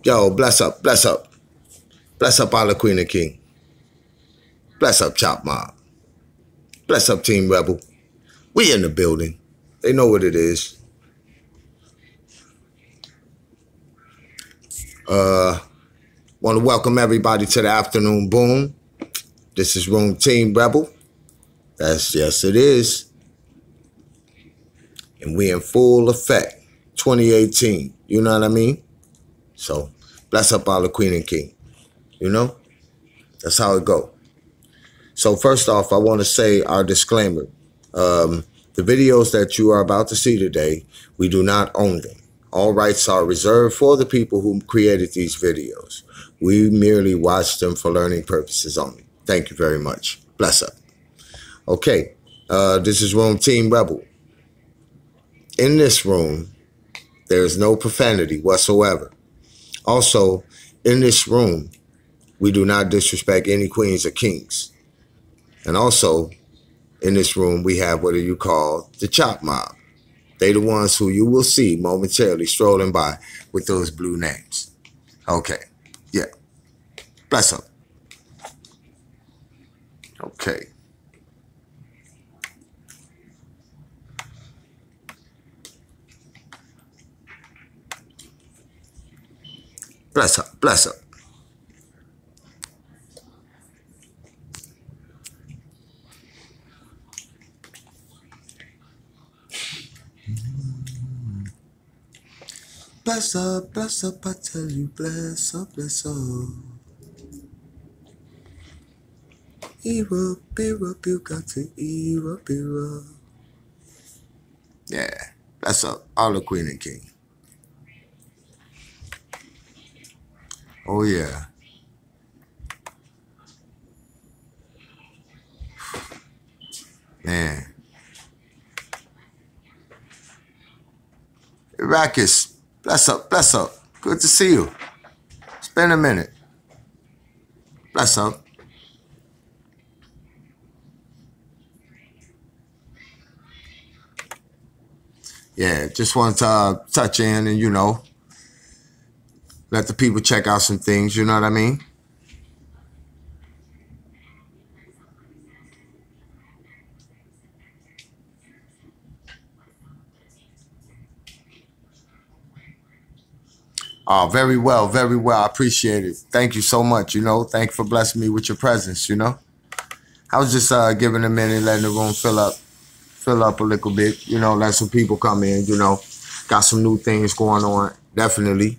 Yo, bless up, bless up. Bless up all the Queen and King. Bless up Chop Mob. Bless up Team Rebel. We in the building. They know what it is. Want to welcome everybody to the afternoon boom. This is Room Team Rebel. Yes it is. And we in full effect. 2018. You know what I mean? So bless up all the Queen and King. You know? That's how it go. So first off, I want to say our disclaimer. The videos that you are about to see today, we do not own them. All rights are reserved for the people who created these videos. We merely watch them for learning purposes only. Thank you very much. Bless up. Okay, this is Room Team Rebel. In this room, there is no profanity whatsoever. Also, in this room, we do not disrespect any queens or kings. And also, in this room, we have what you call the Chop Mob. They the ones who you will see momentarily strolling by with those blue names. Okay, yeah. Bless up. Okay. Bless up, bless up. Bless up, I tell you, bless up, bless up. Erupt, you got to erupt. Yeah, bless up, all the Queen and King. Oh, yeah. Man. Iraqis, bless up, bless up. Good to see you. It's been a minute. Bless up. Yeah, just wanted to touch in and, you know, let the people check out some things, you know what I mean? Oh, very well, very well. I appreciate it. Thank you so much, you know. Thank you for blessing me with your presence, you know. I was just giving a minute, letting the room fill up a little bit, you know, let some people come in, you know. Got some new things going on, definitely.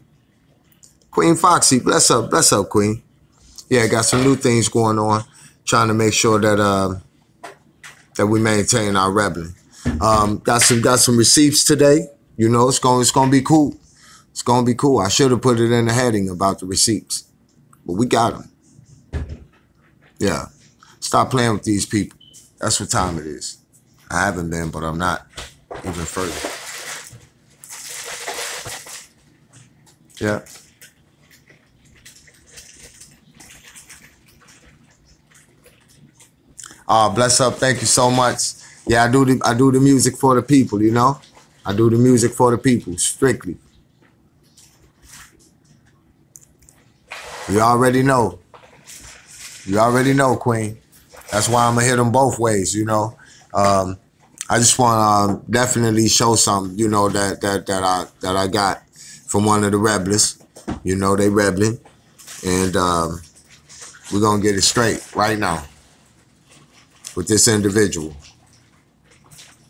Queen Foxy, bless up, Queen. Yeah, got some new things going on. Trying to make sure that that we maintain our Rebelin. Got some receipts today. You know, it's gonna be cool. It's gonna be cool. I should have put it in the heading about the receipts, but we got them. Yeah, stop playing with these people. That's what time it is. I haven't been, but I'm not even further. Yeah. Bless up. Thank you so much. Yeah, I do the music for the people, you know? I do the music for the people, strictly. You already know. You already know, Queen. That's why I'm going to hit them both ways, you know? I just want to definitely show something, you know, that I got from one of the rebels. You know, they rebelling. And we're going to get it straight right now with this individual.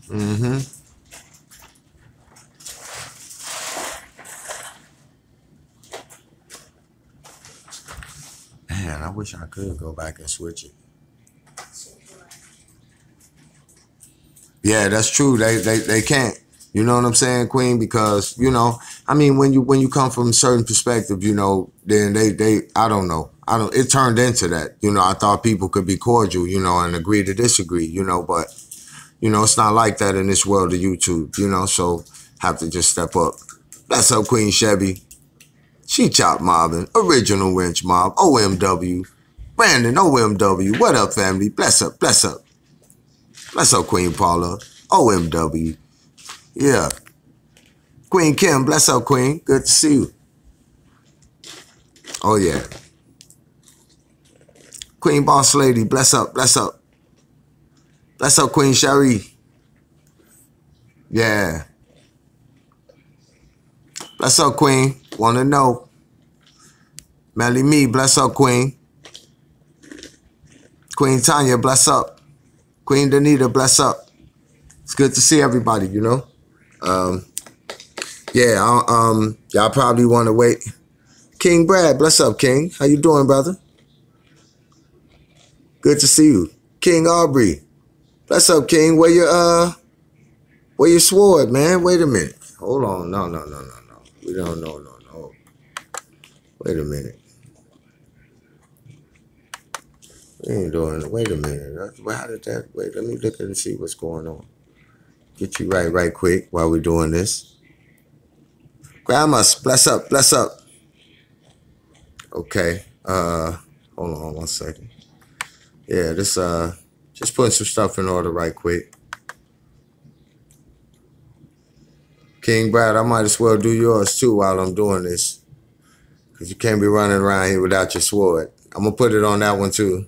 Mm-hmm. Man, I wish I could go back and switch it. Yeah, that's true. They can't. You know what I'm saying, Queen? Because, you know, I mean, when you come from a certain perspective, you know, then I don't know. It turned into that. You know, I thought people could be cordial, you know, and agree to disagree, you know, but, you know, it's not like that in this world of YouTube, you know, so have to just step up. Bless up, Queen Chevy. She Chop Mobbing, Original Wrench Mob, OMW. Brandon, OMW. What up, family? Bless up, bless up. Bless up, Queen Paula, OMW. Yeah. Queen Kim, bless up, Queen. Good to see you. Oh, yeah. Queen Boss Lady, bless up, bless up. Bless up, Queen Sherry. Yeah. Bless up, Queen. Want to know. Melly Me, bless up, Queen. Queen Tanya, bless up. Queen Danita, bless up. It's good to see everybody, you know. Yeah, y'all probably want to wait. King Brad, bless up, King. How you doing, brother? Good to see you. King Aubrey, bless up, King. Where your sword, man? Wait a minute. Hold on. No. We don't know. No. Wait a minute. We ain't doing it. Wait a minute. How did that? Wait, let me look and see what's going on. Get you right quick while we're doing this. Grandmas, bless up, bless up. Okay. Hold on 1 second. Yeah, this just putting some stuff in order right quick. King Brad, I might as well do yours too while I'm doing this. Because you can't be running around here without your sword. I'm going to put it on that one too.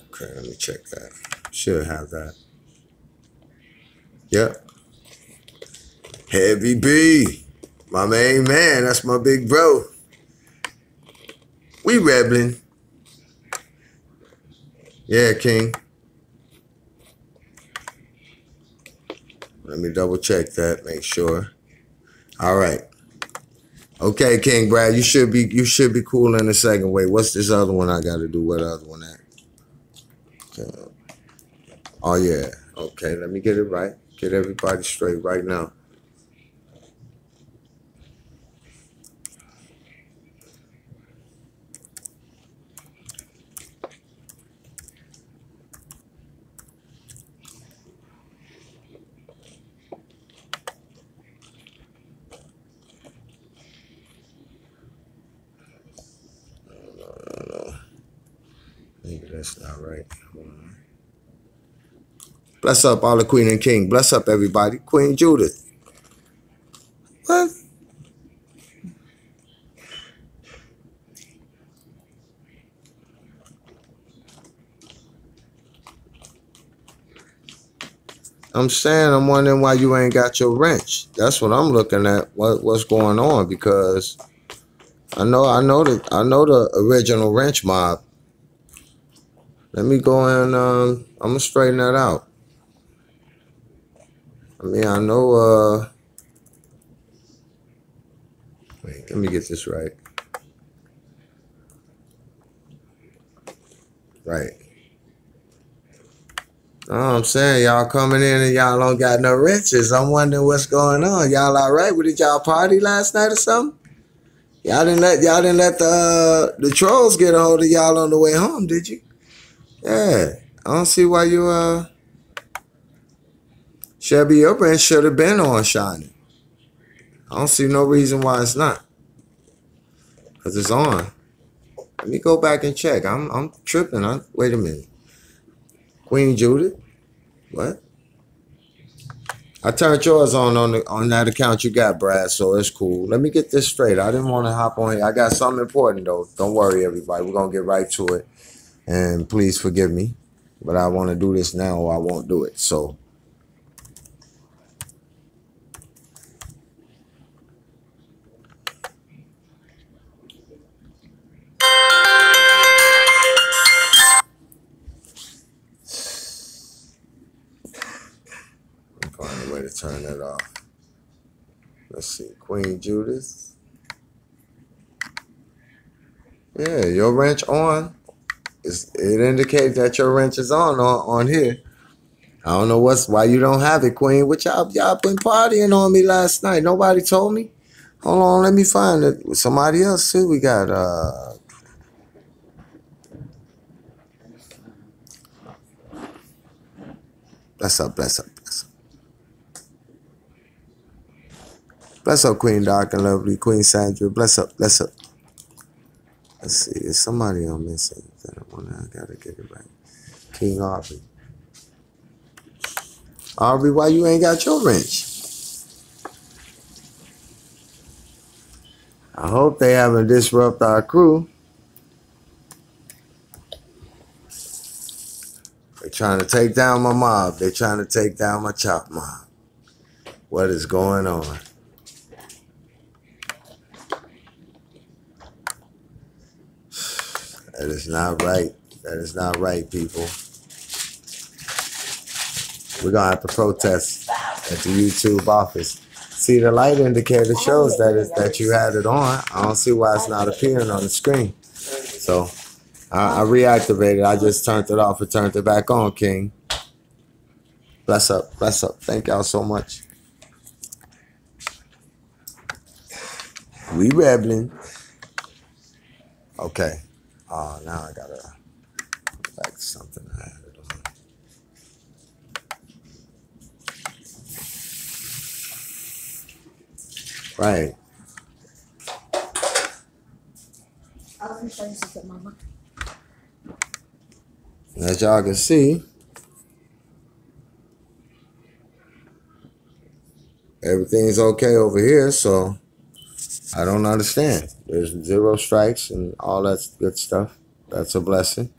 Okay, let me check that. Should have that. Yep. Heavy B. My main man. That's my big bro. We Rebelin. Yeah, King. Let me double check that. Make sure. All right. Okay, King Brad. You should be cool in a second. Wait, what's this other one I got to do? What other one at? Okay. Oh, yeah. Okay, let me get it right. Get everybody straight right now. No. Maybe that's not right. Bless up all the Queen and King. Bless up everybody. Queen Judith. What? I'm saying, I'm wondering why you ain't got your wrench. That's what I'm looking at. What's going on? Because I know the original wrench mob. Let me go and I'm gonna straighten that out. I mean, I know. Wait, let me get this right. Right. I'm saying, y'all coming in and y'all don't got no wrenches. I'm wondering what's going on. Y'all all right? Did y'all party last night or something? Y'all didn't let the trolls get a hold of y'all on the way home, did you? Yeah. I don't see why you Shelby, your wrench should have been on shining. I don't see no reason why it's not. Cause it's on. Let me go back and check. I'm tripping. Wait a minute. Queen Judith? What? I turned yours on that account you got, Brad, so it's cool. Let me get this straight. I didn't want to hop on here. I got something important, though. Don't worry, everybody. We're going to get right to it. And please forgive me. But I want to do this now or I won't do it. So. I'm finding a way to turn that off. Let's see. Queen Judith. Yeah, your wrench on. It indicates that your wrench is on here. I don't know why you don't have it, Queen. What y'all been partying on me last night? Nobody told me. Hold on, let me find it with somebody else too. We got bless up. Bless up, Queen Dark and Lovely, Queen Sandra. Bless up. Let's see. There's somebody I'm missing. I gotta get it right. King Aubrey. Aubrey, why you ain't got your wrench? I hope they haven't disrupted our crew. They're trying to take down my mob. They're trying to take down my chop mob. What is going on? That is not right. That is not right, people. We're going to have to protest at the YouTube office. See, the light indicator shows that you had it on. I don't see why it's not appearing on the screen. So I reactivated. I just turned it off and turned it back on, King. Bless up. Bless up. Thank y'all so much. We Rebelin. Okay. Now I got to go back to something I had it on. Right. As y'all can see, everything's okay over here, so I don't understand. There's 0 strikes and all that good stuff. That's a blessing.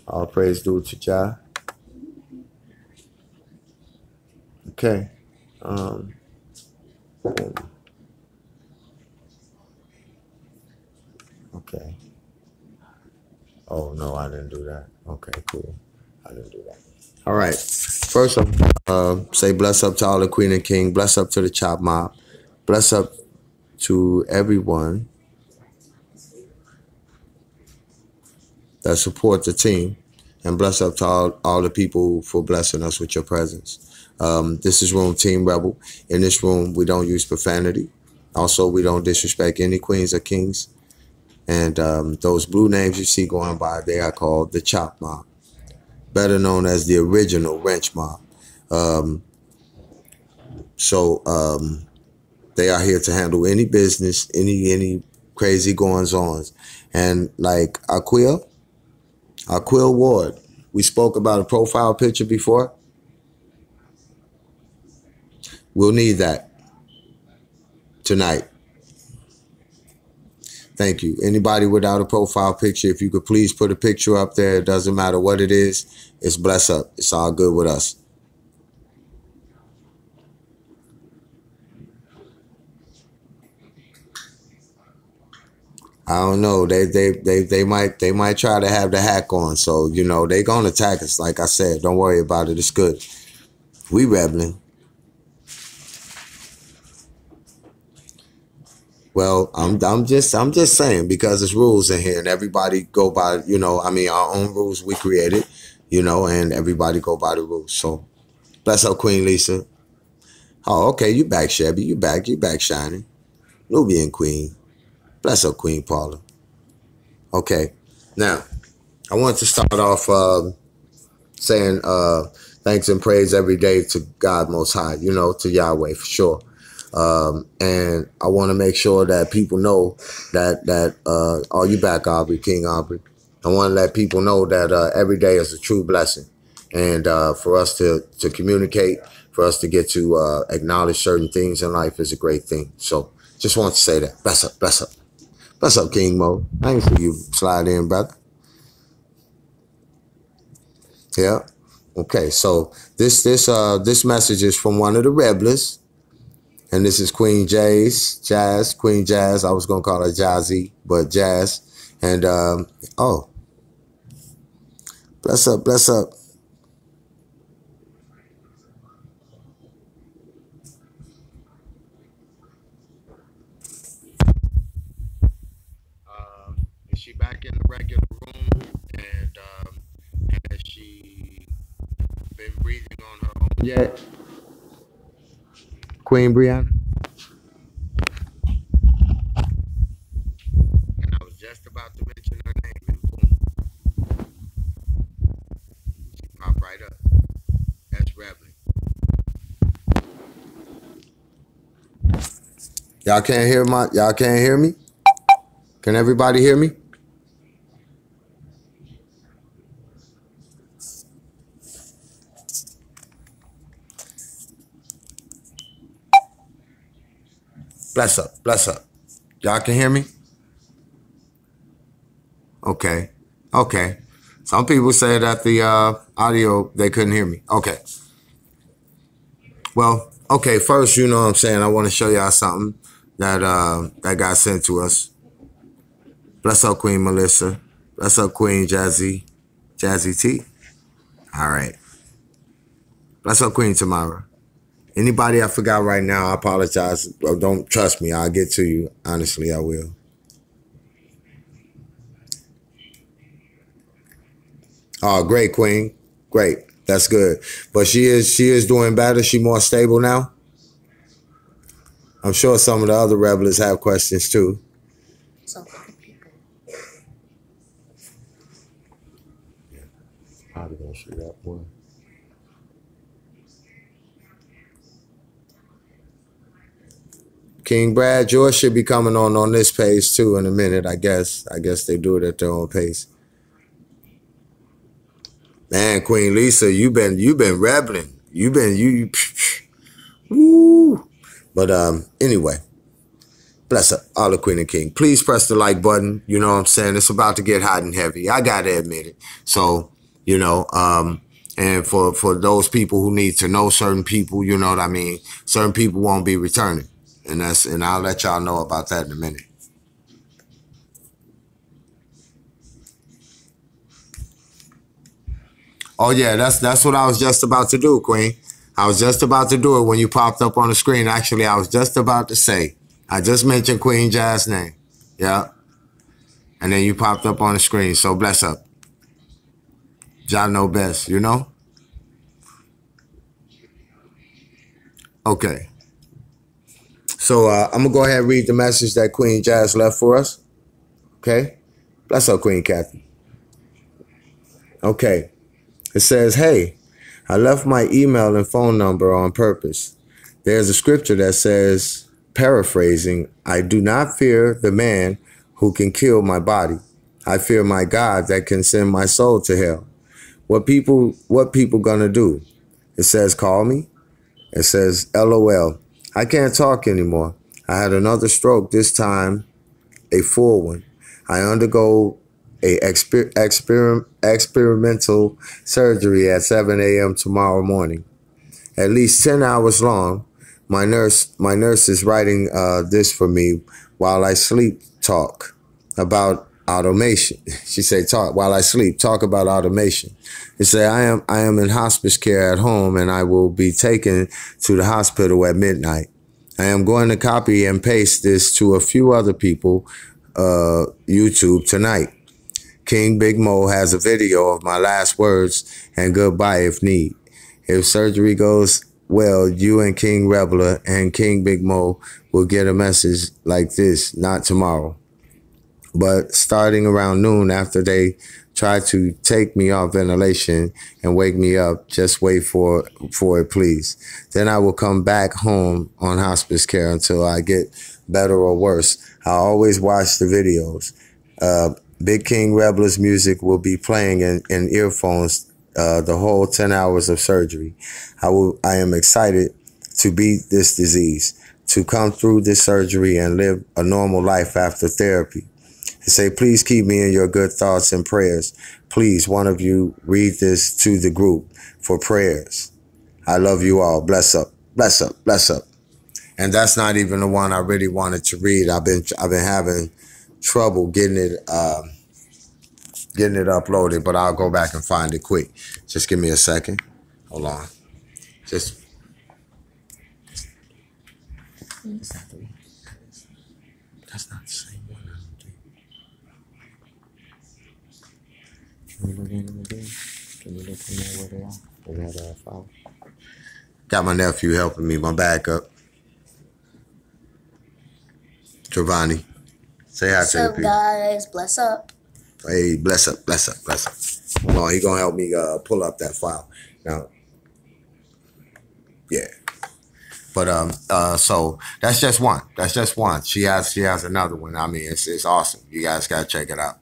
All praise due to Jah. Okay. Boom. Okay. Oh, no, I didn't do that. Okay, cool. I didn't do that. All right. First, say bless up to all the Queen and King. Bless up to the Chop Mob. Bless up to everyone that support the team. And bless up to all the people for blessing us with your presence. This is Room Team Rebel. In this room, we don't use profanity. Also, we don't disrespect any queens or kings. And those blue names you see going by, they are called the Chop Mob, better known as the original Wrench Mob. They are here to handle any business, any crazy goings-ons. And like Aquil Ward, we spoke about a profile picture before. We'll need that tonight. Thank you. Anybody without a profile picture, if you could please put a picture up there. It doesn't matter what it is. It's bless up. It's all good with us. I don't know. They might try to have the hack on. So, you know, they're gonna attack us. Like I said, don't worry about it. It's good. We Rebelin. Well, I'm just saying, because there's rules in here and everybody go by, you know, I mean, our own rules we created, you know, and everybody go by the rules. So bless up, Queen Lisa. Oh, okay, you back, Chevy. You back shining. Nubian Queen. Bless up, Queen Paula. Okay. Now, I want to start off saying thanks and praise every day to God Most High, you know, to Yahweh for sure. And I want to make sure that people know that are you back, Aubrey, King Aubrey? I want to let people know that every day is a true blessing. And for us to communicate, for us to get to acknowledge certain things in life is a great thing. So just want to say that. Bless up, bless up. Bless up, King Mo. I ain't see you slide in, brother. Yeah. Okay, so this message is from one of the Rebelers. And this is Queen Jazz, Queen Jazz. I was going to call her Jazzy, but Jazz. And, oh, bless up, bless up. Is she back in the regular room? And has she been breathing on her own yet? Queen Brianna? And I was just about to mention her name, and boom, she popped right up. That's Rebelin. Y'all can't hear me? Can everybody hear me? Bless up, bless up. Y'all can hear me? Okay, okay. Some people say that the audio, they couldn't hear me. Okay. Well, okay, first, you know what I'm saying, I want to show y'all something that that got sent to us. Bless up, Queen Melissa. Bless up, Queen Jazzy T. All right. Bless up, Queen Tamara. Anybody I forgot right now, I apologize. Well, don't trust me. I'll get to you. Honestly, I will. Oh, great, Queen. Great. That's good. But she is doing better. She more stable now. I'm sure some of the other rebels have questions too. So people. Yeah. Probably gonna shoot that one. King Brad, yours should be coming on this page too in a minute, I guess. I guess they do it at their own pace. Man, Queen Lisa, you've been rebelling. You woo. But anyway, bless up, all the Queen and King. Please press the like button. You know what I'm saying? It's about to get hot and heavy. I gotta admit it. So, you know, and for those people who need to know certain people, you know what I mean? Certain people won't be returning. And I'll let y'all know about that in a minute. Oh yeah, that's what I was just about to do, Queen. I was just about to do it when you popped up on the screen. Actually, I was just about to say, I just mentioned Queen Jazz's name. Yeah. And then you popped up on the screen. So bless up. Y'all know best, you know? Okay. So I'm going to go ahead and read the message that Queen Jazz left for us. Okay? Bless up, Queen Kathy. Okay. It says, hey, I left my email and phone number on purpose. There's a scripture that says, paraphrasing, I do not fear the man who can kill my body. I fear my God that can send my soul to hell. What people gonna do? It says, call me. It says, LOL. I can't talk anymore. I had another stroke, this time a full one. I undergo a experimental surgery at 7 a.m. tomorrow morning. At least 10 hours long. My nurse is writing this for me while I sleep. Talk about automation. She said, talk while I sleep. Talk about automation. It said, I am in hospice care at home, and I will be taken to the hospital at midnight. I am going to copy and paste this to a few other people YouTube tonight. King Big Mo has a video of my last words and goodbye if need. If surgery goes well, you and King Rebelin and King Big Mo will get a message like this, not tomorrow, but starting around noon after they try to take me off ventilation and wake me up. Just wait for it, please. Then I will come back home on hospice care until I get better or worse. I always watch the videos. Big King Rebelin's music will be playing in earphones the whole 10 hours of surgery. I am excited to beat this disease, to come through this surgery and live a normal life after therapy. And say, please keep me in your good thoughts and prayers. Please, one of you read this to the group for prayers. I love you all. Bless up, bless up, bless up. And that's not even the one I really wanted to read. I've been having trouble getting it uploaded, but I'll go back and find it quick. Just give me a second. Hold on. Just. That's not the same one. Can you look in there where they are? In that file. Got my nephew helping me, my backup. Giovanni. Say hi to the people. Guys, bless up. Hey, bless up, bless up, bless up. Hold on, he gonna help me pull up that file. Now, yeah. So that's just one. That's just one. She has another one. I mean, it's awesome. You guys gotta check it out.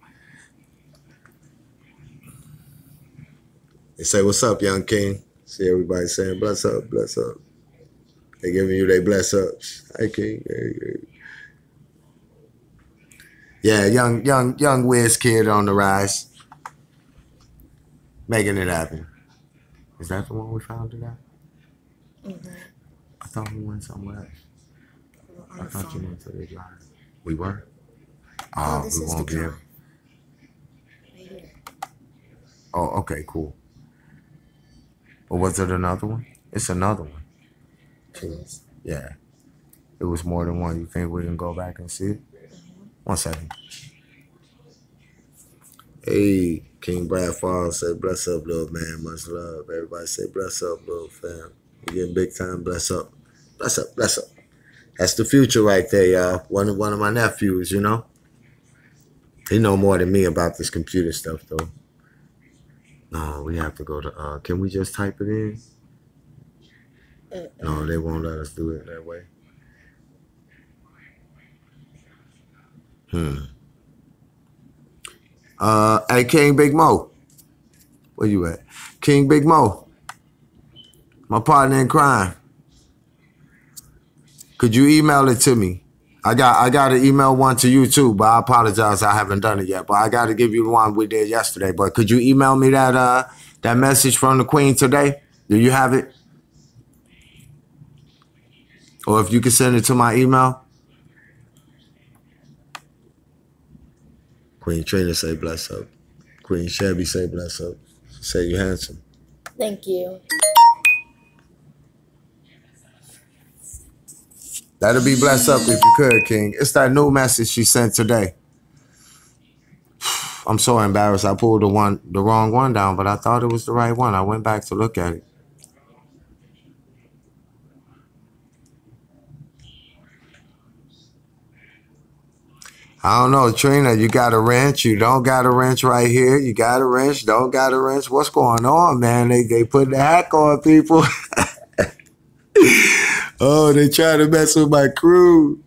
They say, "What's up, young king?" See everybody saying, "Bless up, bless up." They giving you their bless ups. Hey, king. Hey. Yeah, young whiz kid on the rise, making it happen. Is that the one we found it at? Mm-hmm. I thought we went somewhere else. I thought you went to the drive. We were? Oh, this we won't be able. Right here. Oh, okay, cool. Or was it another one? It's another one. It is. Yeah. It was more than one. You think we can go back and see it? Mm-hmm. 1 second. Hey, King Brad Falls say, bless up, little man. Much love. Everybody say, bless up, little fam. We're getting big time. Bless up. Bless up, bless up. That's the future right there, y'all. One of my nephews, you know. He know more than me about this computer stuff, though. No, we have to go to, can we just type it in? No, they won't let us do it that way. Hey, King Big Mo. Where you at? King Big Mo. My partner in crime. Could you email it to me? I got to email one to you too, but I apologize, I haven't done it yet. But I got to give you the one we did yesterday. But could you email me that message from the Queen today? Do you have it? Or if you could send it to my email. Queen Trina say bless up. Queen Chevy say bless up. Say you handsome. Thank you. That'll be blessed up if you could, King. It's that new message she sent today. I'm so embarrassed. I pulled the wrong one down, but I thought it was the right one. I went back to look at it. I don't know, Trina, you got a wrench. You don't got a wrench right here. You got a wrench, don't got a wrench. What's going on, man? They put the hack on people. Oh, they trying to mess with my crew.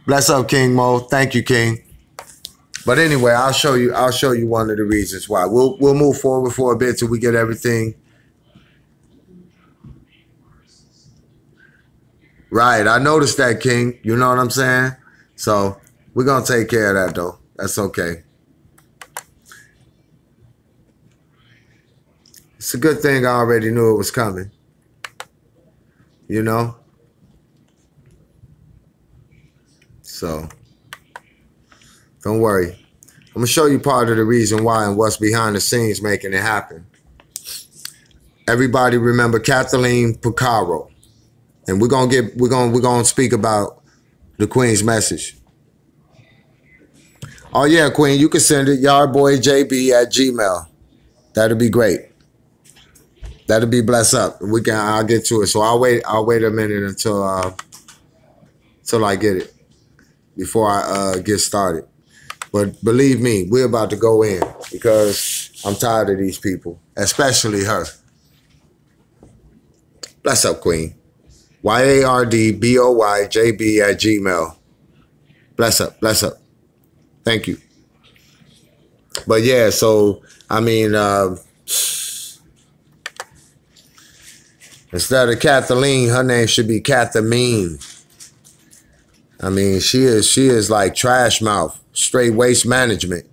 Bless up, King Mo. Thank you, King. But anyway, I'll show you one of the reasons why. We'll move forward for a bit till we get everything. Right, I noticed that, King. You know what I'm saying? So we're gonna take care of that though. That's okay. It's a good thing I already knew it was coming. You know? So, don't worry. I'm going to show you part of the reason why and what's behind the scenes making it happen. Everybody remember Kathleen Picaro. And we're gonna speak about the Queen's message. Oh yeah, Queen, you can send it yardboyjb@gmail. That'll be great. That'll be blessed up. I'll get to it. So I'll wait a minute until I get it before I get started. But believe me, we're about to go in because I'm tired of these people, especially her. Bless up, Queen. yardboyjb@gmail. Bless up, bless up. Thank you. But yeah, so I mean, instead of Kathleen, her name should be Kathamine. I mean, she is like trash mouth, straight waste management.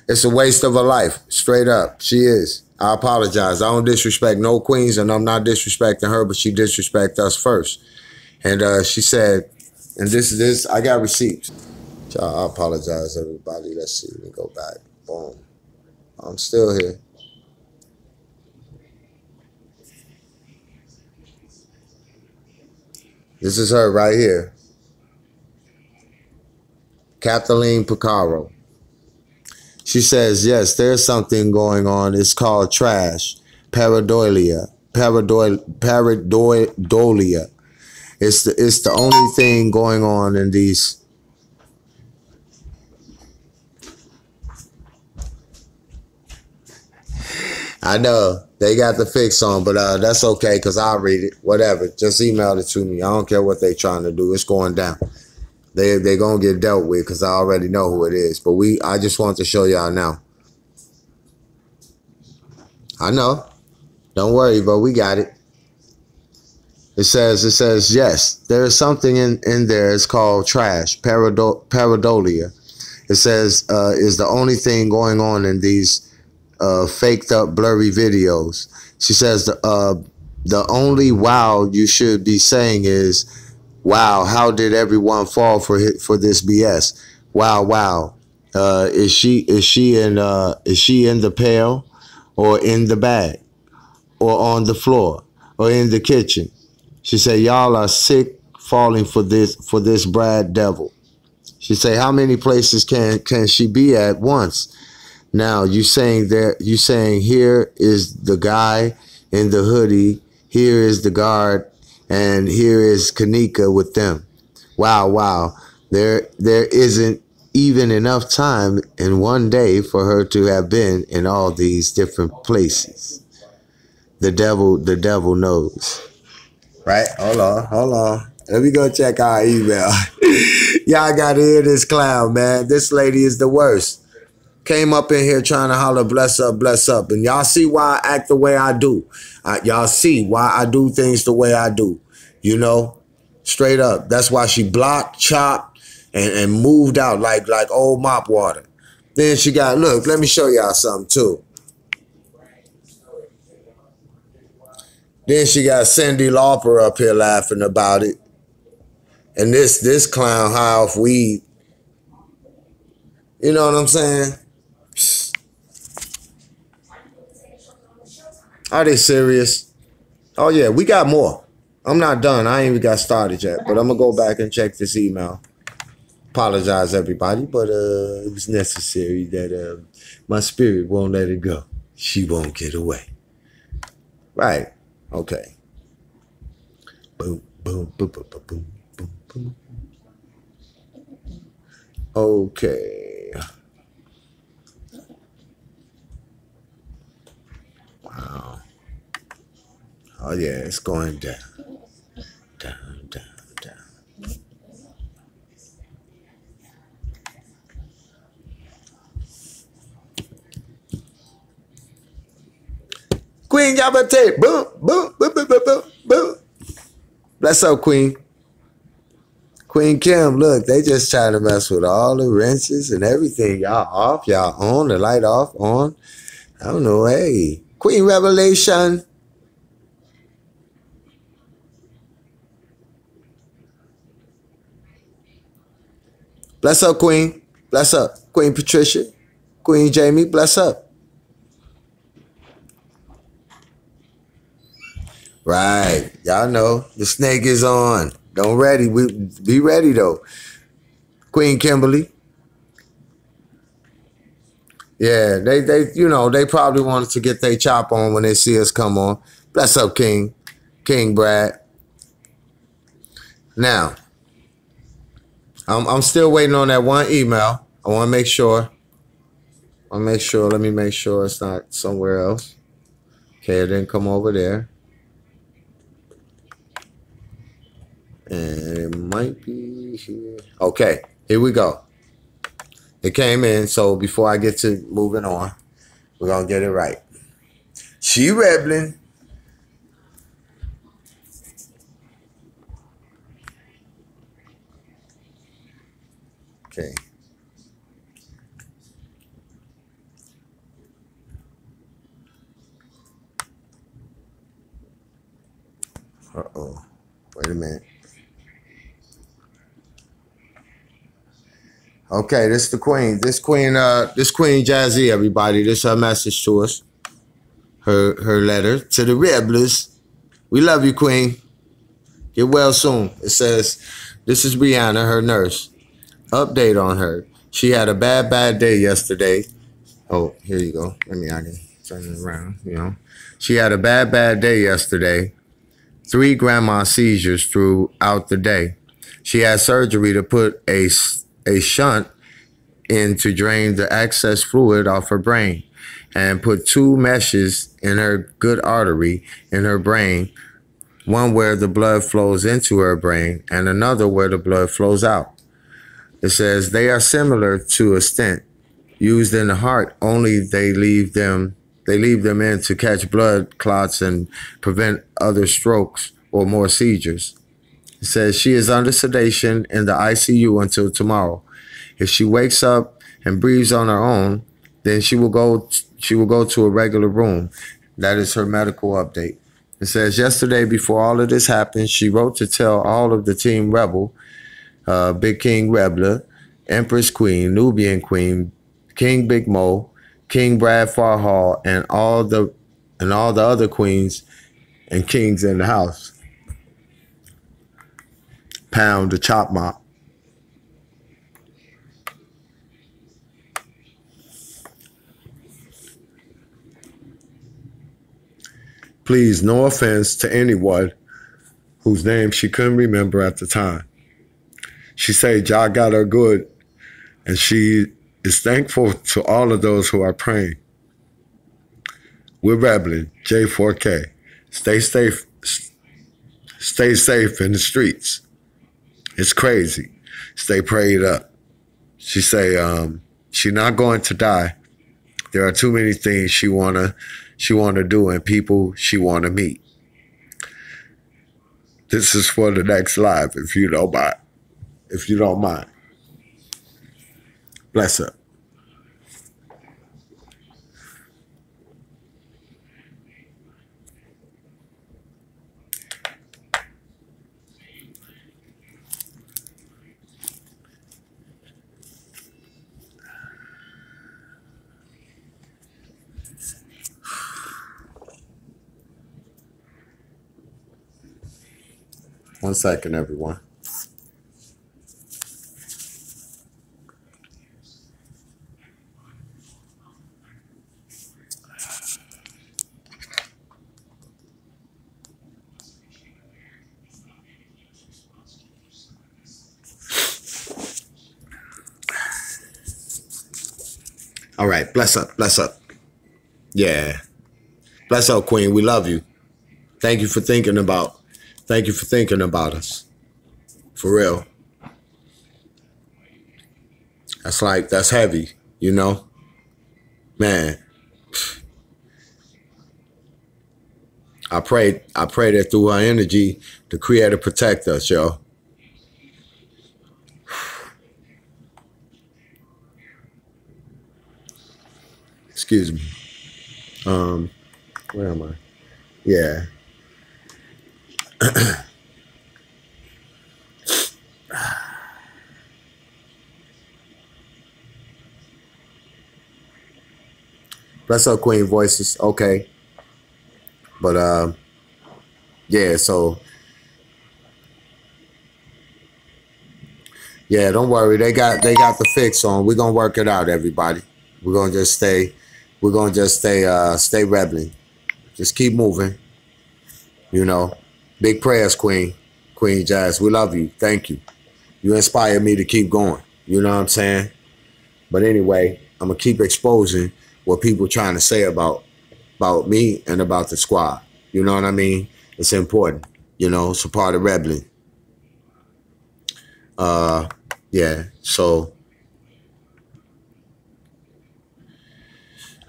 It's a waste of a life, straight up. She is. I apologize. I don't disrespect no queens, and I'm not disrespecting her, but she disrespect us first. And she said, and this, I got receipts. I apologize, everybody. Let's see. Let me go back. Boom. I'm still here. This is her right here. Kathleen Picaro. She says, yes, there's something going on. It's called trash. Pareidolia. Pareidolia. It's the only thing going on in these. I know. They got the fix on, but that's okay because I'll read it. Whatever. Just email it to me. I don't care what they trying to do. It's going down. They gonna get dealt with because I already know who it is. But I just want to show y'all now. I know. Don't worry, but we got it. It says yes. There is something in there. It's called trash. Pareidolia. It says is the only thing going on in these faked up blurry videos. She says the only wow you should be saying is, wow, how did everyone fall for this BS? Wow. Is she in the pail or in the bag or on the floor or in the kitchen? She said, y'all are sick falling for this Brad devil. She said, how many places can she be at once? Now you saying here is the guy in the hoodie, here is the guard, and here is Kanika with them. Wow. There isn't even enough time in one day for her to have been in all these different places. The devil knows. Right? Hold on. Let me go check our email. Y'all gotta hear this clown, man. This lady is the worst. Came up in here trying to holler, bless up. And y'all see why I act the way I do. Y'all see why I do things the way I do. You know? Straight up. That's why she blocked, chopped, and moved out like old mop water. Then she got, look, let me show y'all something too. Then she got Cyndi Lauper up here laughing about it. And this clown high off weed. You know what I'm saying? Are they serious? Oh yeah, we got more. I'm not done. I ain't even got started yet. But I'm going to go back and check this email. Apologize, everybody. But it was necessary that my spirit won't let it go. She won't get away. Right. Okay. Boom. Okay. Wow. Oh yeah, it's going down. Down. Queen Yabate. Boom. Bless up, Queen. Queen Kim, look, they just trying to mess with all the wrenches and everything. Y'all off, y'all on, the light off, on. I don't know, hey. Queen Revelation. Bless up, Queen. Bless up. Queen Patricia. Queen Jamie, bless up. Right. Y'all know the snake is on. Don't ready. Be ready though. Queen Kimberly. Yeah, they probably wanted to get their chop on when they see us come on. Bless up, King Brad. Now, I'm still waiting on that one email. I want to make sure. Let me make sure it's not somewhere else. Okay, it didn't come over there. And it might be here. Okay, here we go. It came in, so before I get to moving on, we're going to get it right. She Rebelin. Okay. Uh-oh. Wait a minute. Okay, this is the queen. This queen Jazzy, everybody. This is her message to us. Her letter to the Rebelers. We love you, queen. Get well soon. It says, this is Brianna, her nurse. Update on her. She had a bad day yesterday. Oh, here you go. I can turn it around, you know. She had a bad day yesterday. 3 grandma seizures throughout the day. She had surgery to put a shunt in to drain the excess fluid off her brain. and put two meshes in her good artery in her brain, one where the blood flows into her brain and another where the blood flows out. It says they are similar to a stent used in the heart, only they leave them in to catch blood clots and prevent other strokes or more seizures. It says she is under sedation in the ICU until tomorrow. If she wakes up and breathes on her own, then she will go to a regular room. That is her medical update. It says yesterday, before all of this happened, she wrote to tell all of the team Rebel, Big King Rebler, Empress Queen, Nubian Queen, King Big Mo, King Brad Farhall, and all the other queens and kings in the house. Pound the chop mop. Please, no offense to anyone whose name she couldn't remember at the time. She said Jah got her good, and she is thankful to all of those who are praying. We're Rebelin, J4k. Stay safe. Stay safe in the streets. It's crazy. Stay prayed up. She say she not going to die. There are too many things she wanna do and people she wanna meet. This is for the next live, if you don't mind. If you don't mind. Bless her. One second, everyone. All right, bless up, bless up. Yeah. Bless up, Queen. We love you. Thank you for thinking about us. For real. That's heavy, you know? Man. I pray that through her energy, the Creator protect us, yo. Excuse me. Where am I? Yeah. Bless up, Queen Voices. Okay. But yeah, so yeah, don't worry. They got the fix on. We're gonna work it out, everybody. We're gonna just stay rebelling. Just keep moving. You know. Big prayers, Queen Jazz. We love you. Thank you. You inspire me to keep going. You know what I'm saying? But anyway, I'm gonna keep exposing what people trying to say about me and about the squad. You know what I mean? It's important. You know, it's a part of Rebelin. Yeah, so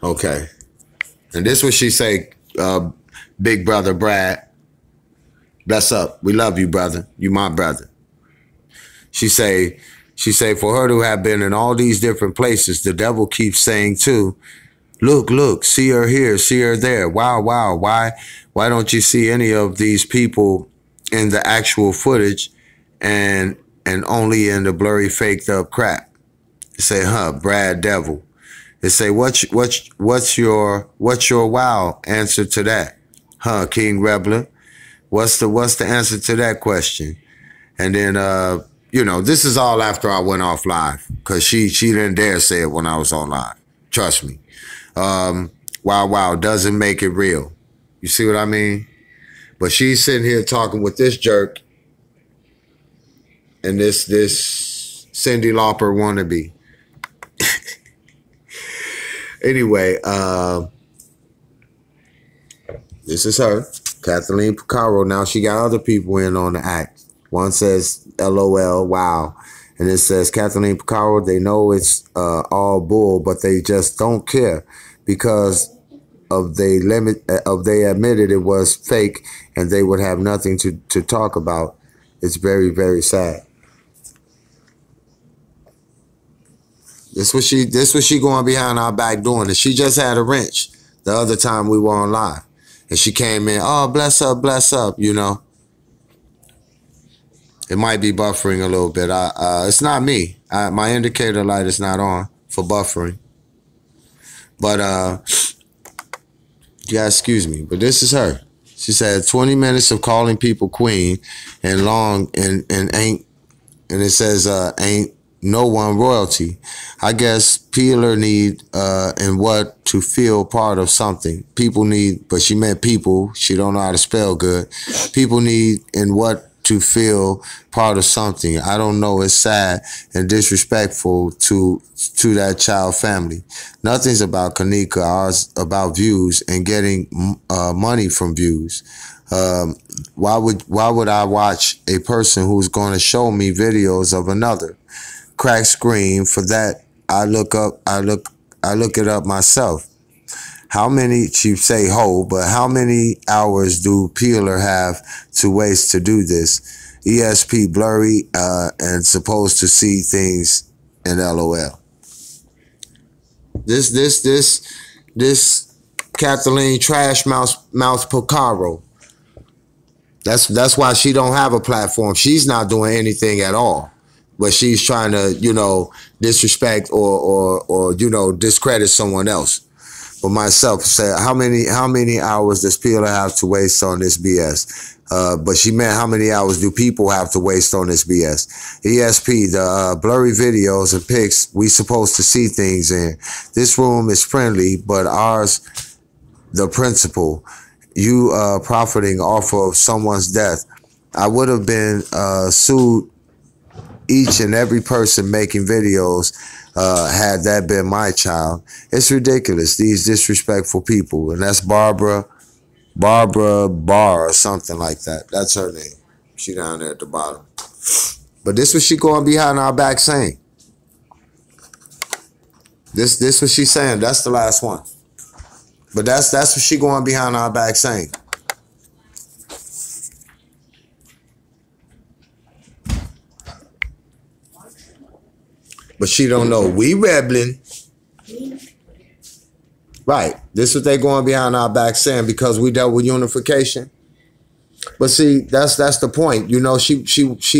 okay. And this what she say, big brother Brad. Bless up. We love you, brother. You my brother. She say for her to have been in all these different places, the devil keeps saying too, look, see her here, see her there. Wow. Why don't you see any of these people in the actual footage and only in the blurry faked up crap? They say, Brad Devil. They say, what's your wow answer to that? King Rebler. What's the answer to that question? And then you know, this is all after I went off live, because she didn't dare say it when I was on live. Trust me. Wow doesn't make it real. You see what I mean? But she's sitting here talking with this jerk and this Cyndi Lauper wannabe. Anyway, this is her, Kathleen Picaro. Now she got other people in on the act. One says, LOL, wow. And it says, Kathleen Picaro, they know it's all bull, but they just don't care because they admitted it was fake and they would have nothing to talk about. It's very, very sad. This was she going behind our back doing. And she just had a wrench the other time we were on live. And she came in, oh, bless up, you know. It might be buffering a little bit. It's not me. My indicator light is not on for buffering. But, yeah, excuse me. But this is her. She said 20 minutes of calling people queen and long and ain't, and it says ain't no one royalty. I guess Peeler need and what to feel part of something. People need, but she meant people. She don't know how to spell good. People need and what to feel part of something. I don't know. It's sad and disrespectful to that child family. Nothing's about Kanika. Ours about views and getting money from views. Why would I watch a person who's going to show me videos of another? Crack screen for that. I look it up myself. How many, she say ho, but how many hours do Peeler have to waste to do this? ESP blurry and supposed to see things in LOL. This Kathleen Trash Mouth Picaro. That's why she don't have a platform. She's not doing anything at all. But she's trying to, you know, disrespect or you know, discredit someone else. But myself said, how many hours does Peeler have to waste on this BS? But she meant how many hours do people have to waste on this BS? ESP, the blurry videos and pics, we supposed to see things in. This room is friendly, but ours, the principle. You profiting off of someone's death. I would have been sued each and every person making videos had that been my child. It's ridiculous, these disrespectful people. And that's Barbara Barr or something like that. That's her name. She down there at the bottom. But this was she going behind our back saying. This was she saying. That's the last one. But that's what she going behind our back saying. But she don't know we Rebelin. Right. This is what they going behind our back saying because we dealt with unification. But see, that's the point. You know, she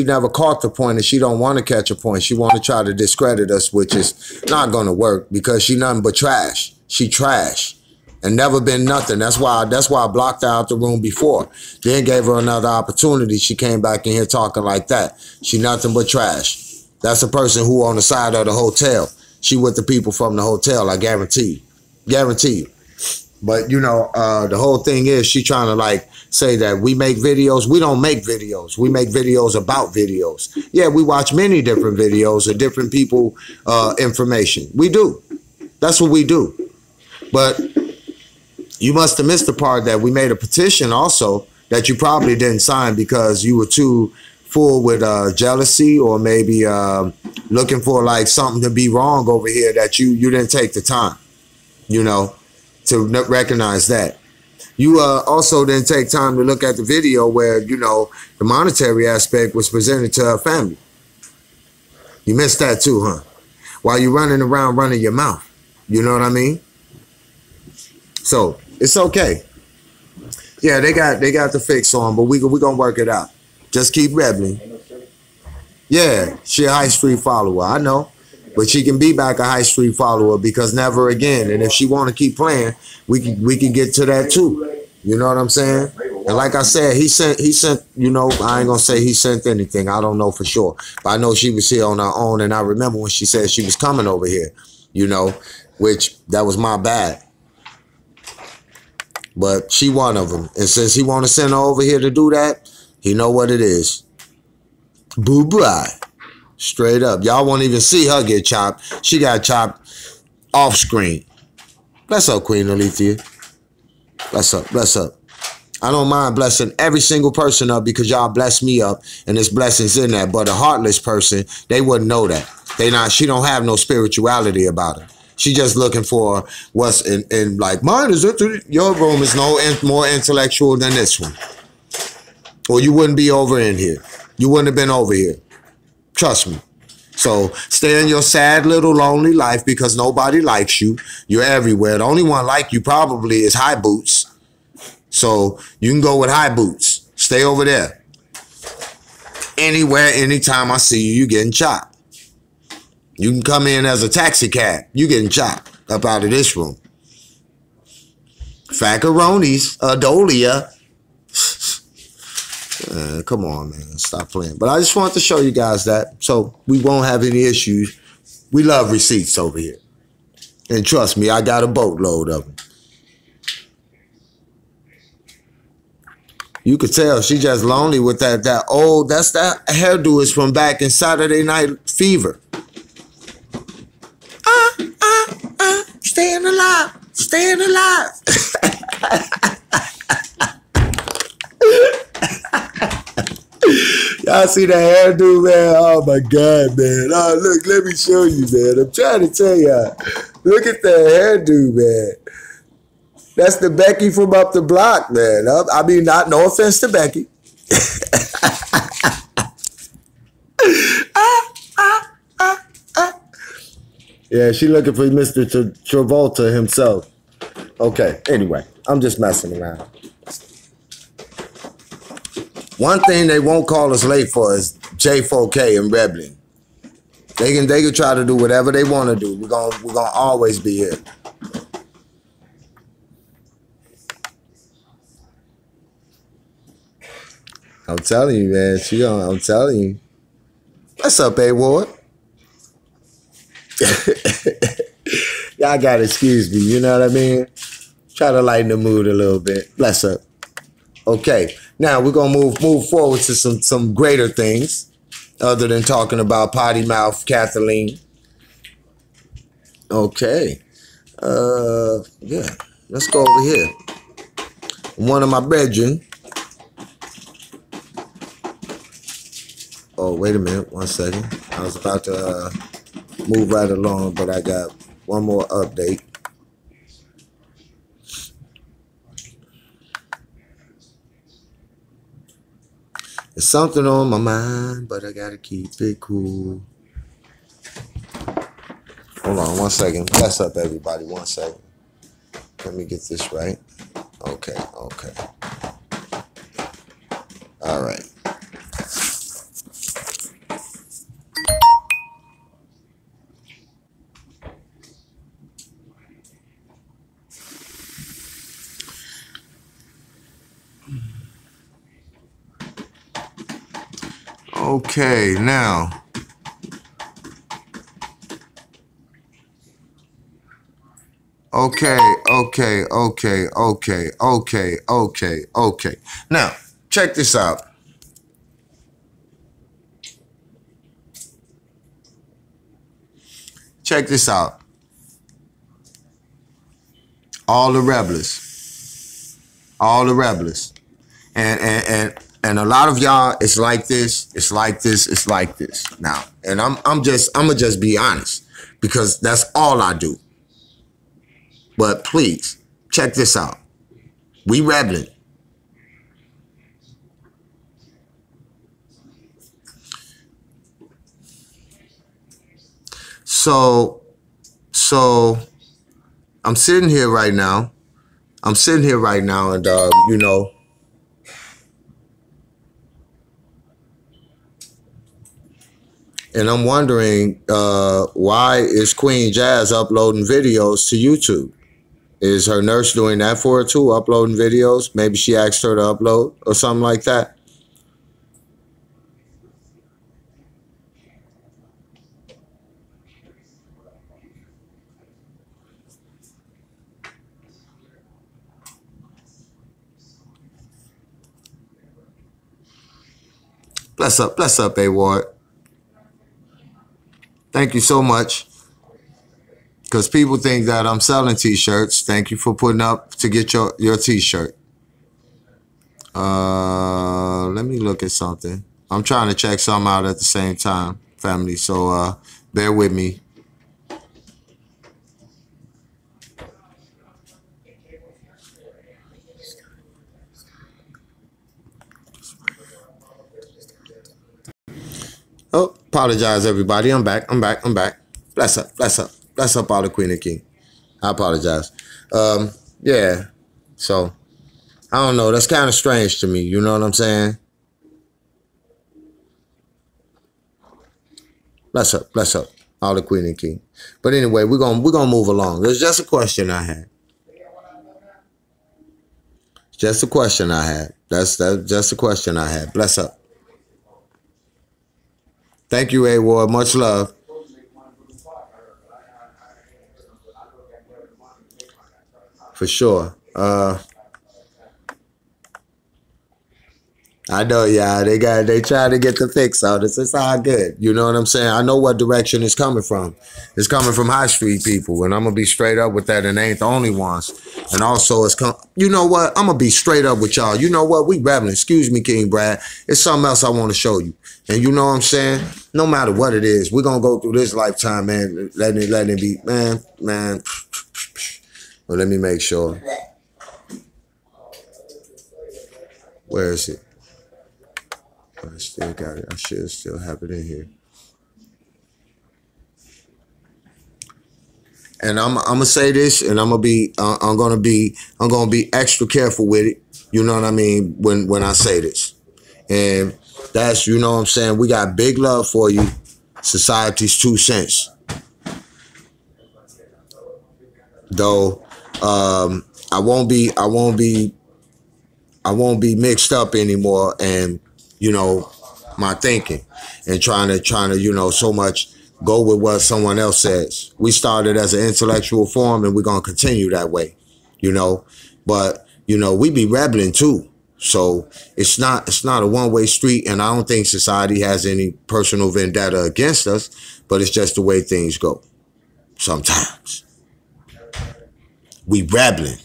never caught the point and she don't want to catch a point. She want to try to discredit us, which is not going to work because she nothing but trash. She trash and never been nothing. That's why I blocked her out the room before. Then gave her another opportunity. She came back in here talking like that. She nothing but trash. That's a person who on the side of the hotel. She with the people from the hotel, I guarantee you. Guarantee you. But, you know, the whole thing is she trying to, like, say that we make videos. We don't make videos. We make videos about videos. Yeah, we watch many different videos of different people information. We do. That's what we do. But you must have missed the part that we made a petition also that you probably didn't sign because you were too full with jealousy or maybe looking for like something to be wrong over here that you didn't take the time, you know, to recognize that. You also didn't take time to look at the video where, you know, the monetary aspect was presented to her family. You missed that too, huh? While you're running around running your mouth. You know what I mean? So it's okay. Yeah, they got the fix on, but we gonna work it out. Just keep rebelling. Yeah, she a high street follower, I know. But she can be back a high street follower because never again. And if she want to keep playing, we can get to that too. You know what I'm saying? And like I said, he sent, you know, I ain't gonna say he sent anything. I don't know for sure. But I know she was here on her own. And I remember when she said she was coming over here, you know, which that was my bad. But she one of them. And since he want to send her over here to do that, he know what it is. Boo-bye. Straight up. Y'all won't even see her get chopped. She got chopped off screen. Bless up, Queen Alethea. Bless up, bless up. I don't mind blessing every single person up because y'all bless me up and there's blessings in that. But a heartless person, they wouldn't know that. She don't have no spirituality about her. She just looking for what's in like, mine is, your room is more intellectual than this one. Or you wouldn't be over in here. You wouldn't have been over here. Trust me. So stay in your sad little lonely life because nobody likes you. You're everywhere. The only one like you probably is High Boots. So you can go with High Boots. Stay over there. Anywhere, anytime I see you, you getting chopped. You can come in as a taxi cab. You getting chopped up out of this room. Facaronis, Adolia. Come on, man. Stop playing. But I just wanted to show you guys that so we won't have any issues. We love receipts over here. And trust me, I got a boatload of them. You could tell she just lonely with that old, that's that hairdo is from back in Saturday Night Fever. Staying alive, staying alive. Y'all see the hairdo, man? Oh my God, man. Oh, look, let me show you, man. I'm trying to tell y'all. Look at the hairdo, man. That's the Becky from up the block, man. I mean, no offense to Becky. Yeah, she looking for Mr. Travolta himself. Okay, anyway, I'm just messing around. One thing they won't call us late for is J4k and Rebelin. They can try to do whatever they want to do. We're gonna always be here. I'm telling you, man. I'm telling you. What's up, A Ward? Y'all gotta excuse me, you know what I mean? Try to lighten the mood a little bit. Bless up. Okay, now we're gonna move forward to some greater things other than talking about potty mouth Kathleen. Okay. Yeah, let's go over here. One of my brethren. Oh, wait a minute, 1 second. I was about to move right along, but I got one more update. There's something on my mind, but I gotta keep it cool. Hold on 1 second. Bless up, everybody. 1 second. Let me get this right. Okay. All right. Okay, now. Okay. Now, check this out. Check this out. All the rebels. And a lot of y'all, it's like this. Now, and I'm gonna just be honest because that's all I do. But please, check this out. We rebelling. So I'm sitting here right now. And you know, and I'm wondering why is Queen Jazz uploading videos to YouTube? Is her nurse doing that for her too, uploading videos? Maybe she asked her to upload or something like that. Bless up, A Ward. Thank you so much. Because people think that I'm selling t-shirts. Thank you for putting up to get your t-shirt. Let me look at something. I'm trying to check something out at the same time, family. So bear with me. Oh, apologize, everybody. I'm back. Bless up, all the Queen and King. I apologize. Yeah. So I don't know. That's kind of strange to me. You know what I'm saying? Bless up, all the Queen and King. But anyway, we're gonna move along. There's just a question I had. Just a question I had. That's just a question I had. Bless up. Thank you, A Ward. Much love. For sure. I know, yeah. They try to get the fix on this. It's all good. You know what I'm saying? I know what direction it's coming from. It's coming from high street people, and I'm gonna be straight up with that, and they ain't the only ones. And also, you know what? I'm gonna be straight up with y'all. You know what? We Rebelin. Excuse me, King Brad. It's something else I want to show you. And you know what I'm saying? No matter what it is, we're gonna go through this lifetime, man. Letting it be, man. Well, let me make sure. Where is it? I still got it. I should still have it in here. And I'm gonna say this, and I'm gonna be extra careful with it. You know what I mean when I say this, and that's, you know what I'm saying. We got big love for you. Society's 2 cents. Though I won't be mixed up anymore, and you know, my thinking and trying to, you know, so much go with what someone else says. We started as an intellectual form, and we're gonna continue that way, you know. But you know, we be rebelling too, so it's not a one-way street. And I don't think society has any personal vendetta against us, but it's just the way things go. Sometimes we rebelling.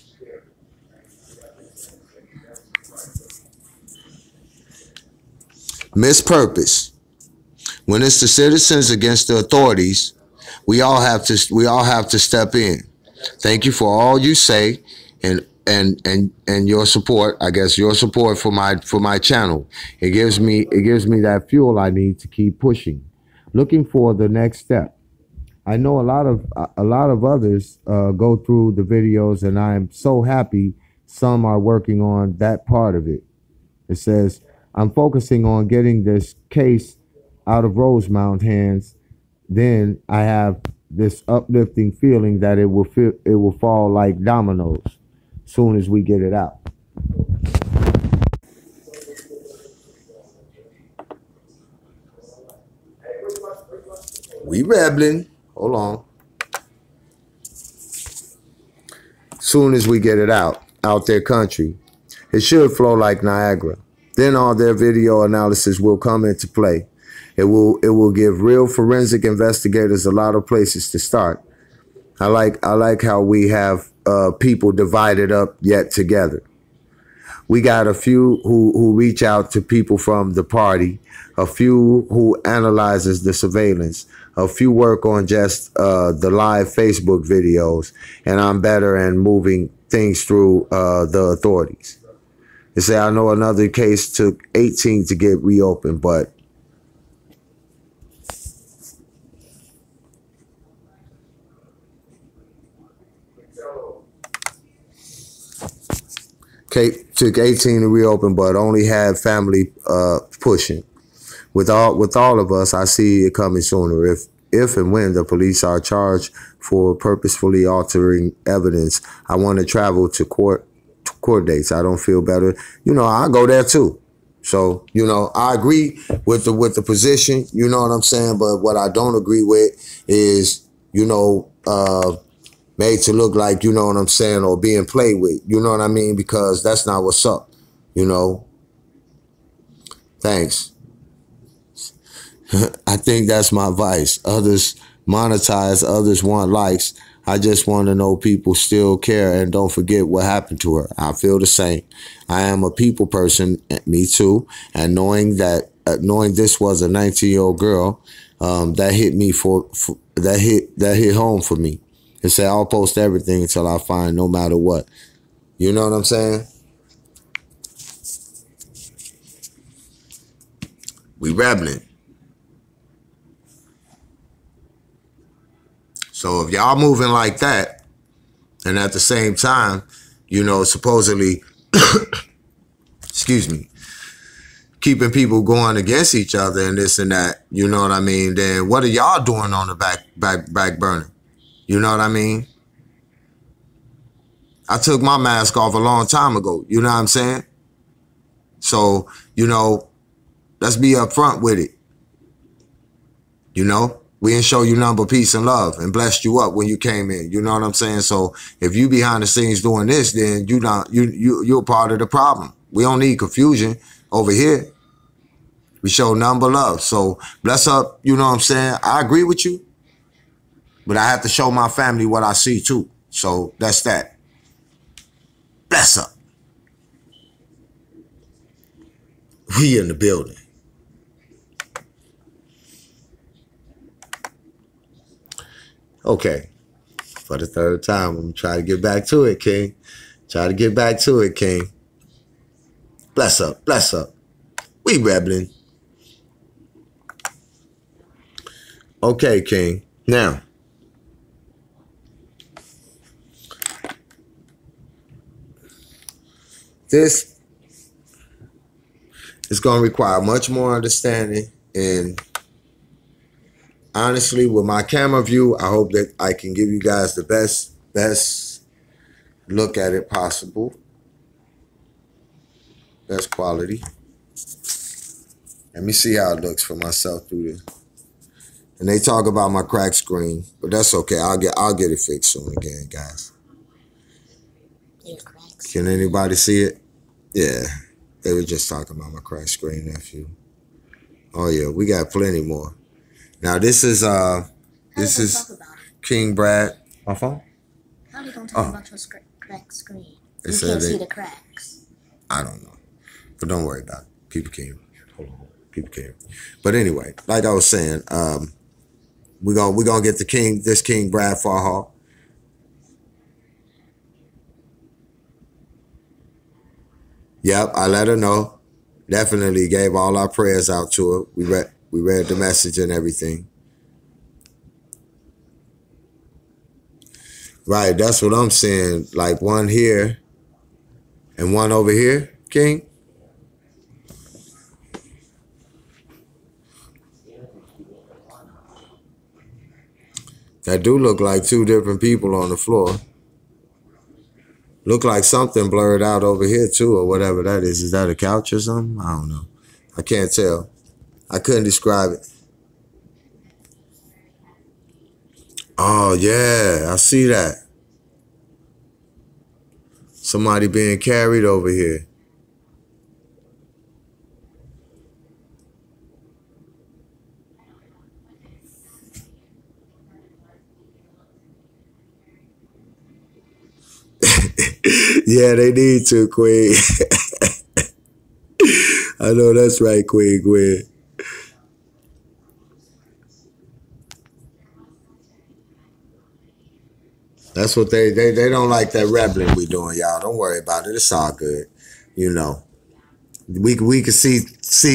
Mispurpose. When it's the citizens against the authorities, we all have to step in. Thank you for all you say, and your support. I guess your support for my channel. It gives me that fuel I need to keep pushing, looking for the next step. I know a lot of others go through the videos, and I'm so happy some are working on that part of it. It says, I'm focusing on getting this case out of Rosemount hands. Then I have this uplifting feeling that it will fall like dominoes soon as we get it out. We rebelling. Hold on. Soon as we get it out their country, it should flow like Niagara. Then all their video analysis will come into play. It will give real forensic investigators a lot of places to start. I like how we have people divided up yet together. We got a few who reach out to people from the party, a few who analyzes the surveillance, a few work on just the live Facebook videos, and I'm better and moving things through the authorities. They say, I know another case took 18 to get reopened, but took 18 to reopen, but only had family pushing. With all of us, I see it coming sooner. If and when the police are charged for purposefully altering evidence, I want to travel to court dates. I don't feel better. You know, I go there too. So, you know, I agree with the position, you know what I'm saying? But what I don't agree with is, you know, made to look like, you know what I'm saying, or being played with, you know what I mean? Because that's not what's up, you know? Thanks. I think that's my vice. Others monetize, others want likes, I just want to know people still care and don't forget what happened to her. I feel the same. I am a people person, me too. And knowing that, knowing this was a 19-year-old girl, that hit me that hit home for me. It said I'll post everything until I find, no matter what. You know what I'm saying? We rebelling. So if y'all moving like that, and at the same time, you know, supposedly, excuse me, keeping people going against each other and this and that, you know what I mean? Then what are y'all doing on the back burner? You know what I mean? I took my mask off a long time ago. You know what I'm saying? So, you know, let's be upfront with it. You know, we didn't show you nothing but peace and love and blessed you up when you came in. You know what I'm saying? So if you behind the scenes doing this, then you're part of the problem. We don't need confusion over here. We show nothing but love. So bless up, you know what I'm saying? I agree with you, but I have to show my family what I see too. So that's that. Bless up. We in the building. Okay. For the third time, I'm going to try to get back to it, King. Try to get back to it, King. Bless up. Bless up. We rebelling. Okay, King. Now, this is going to require much more understanding. And honestly, with my camera view, I hope that I can give you guys the best look at it possible. Best quality. Let me see how it looks for myself through this. And they talk about my cracked screen, but that's okay. I'll get it fixed soon again, guys. Can anybody see it? Yeah. They were just talking about my cracked screen, nephew. Oh yeah, we got plenty more. Now this is King Brad. My phone? How are they gonna talk about your cracked screen? You can't see the cracks. I don't know. But don't worry about it. People can. Hold on. People can. But anyway, like I was saying, we're gonna get this King Brad Farhall. Yep, I let her know. Definitely gave all our prayers out to her. We read the message and everything. Right, that's what I'm saying. Like one here and one over here, King. That do look like two different people on the floor. Look like something blurred out over here too, or whatever that is. Is that a couch or something? I don't know. I can't tell. I couldn't describe it. Oh, yeah, I see that. Somebody being carried over here. Yeah, they need to, Queen. I know that's right, Queen. That's what they don't like that rebelling we doing, y'all. Don't worry about it. It's all good. You know. We can see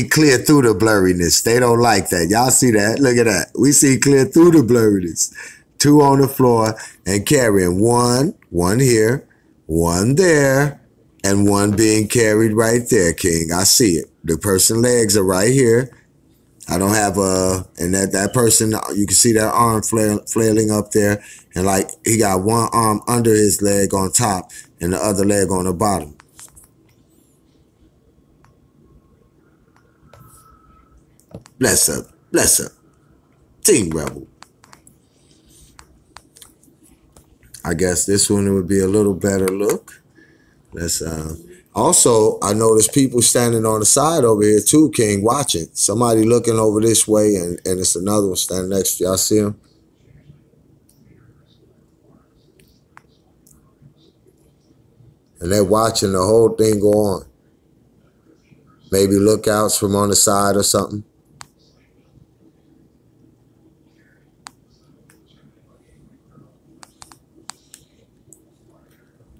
clear through the blurriness. They don't like that. Y'all see that? Look at that. We see clear through the blurriness. Two on the floor and carrying one here, one there, and one being carried right there, King. I see it. The person's legs are right here. I don't have and that person, you can see that arm flailing up there, and like he got one arm under his leg on top and the other leg on the bottom. Bless up, Team Rebel. I guess this one would be a little better look. Let's also, I noticed people standing on the side over here too, King, watching. Somebody looking over this way, and it's another one standing next to you. Y'all see him? And they're watching the whole thing go on. Maybe lookouts from on the side or something.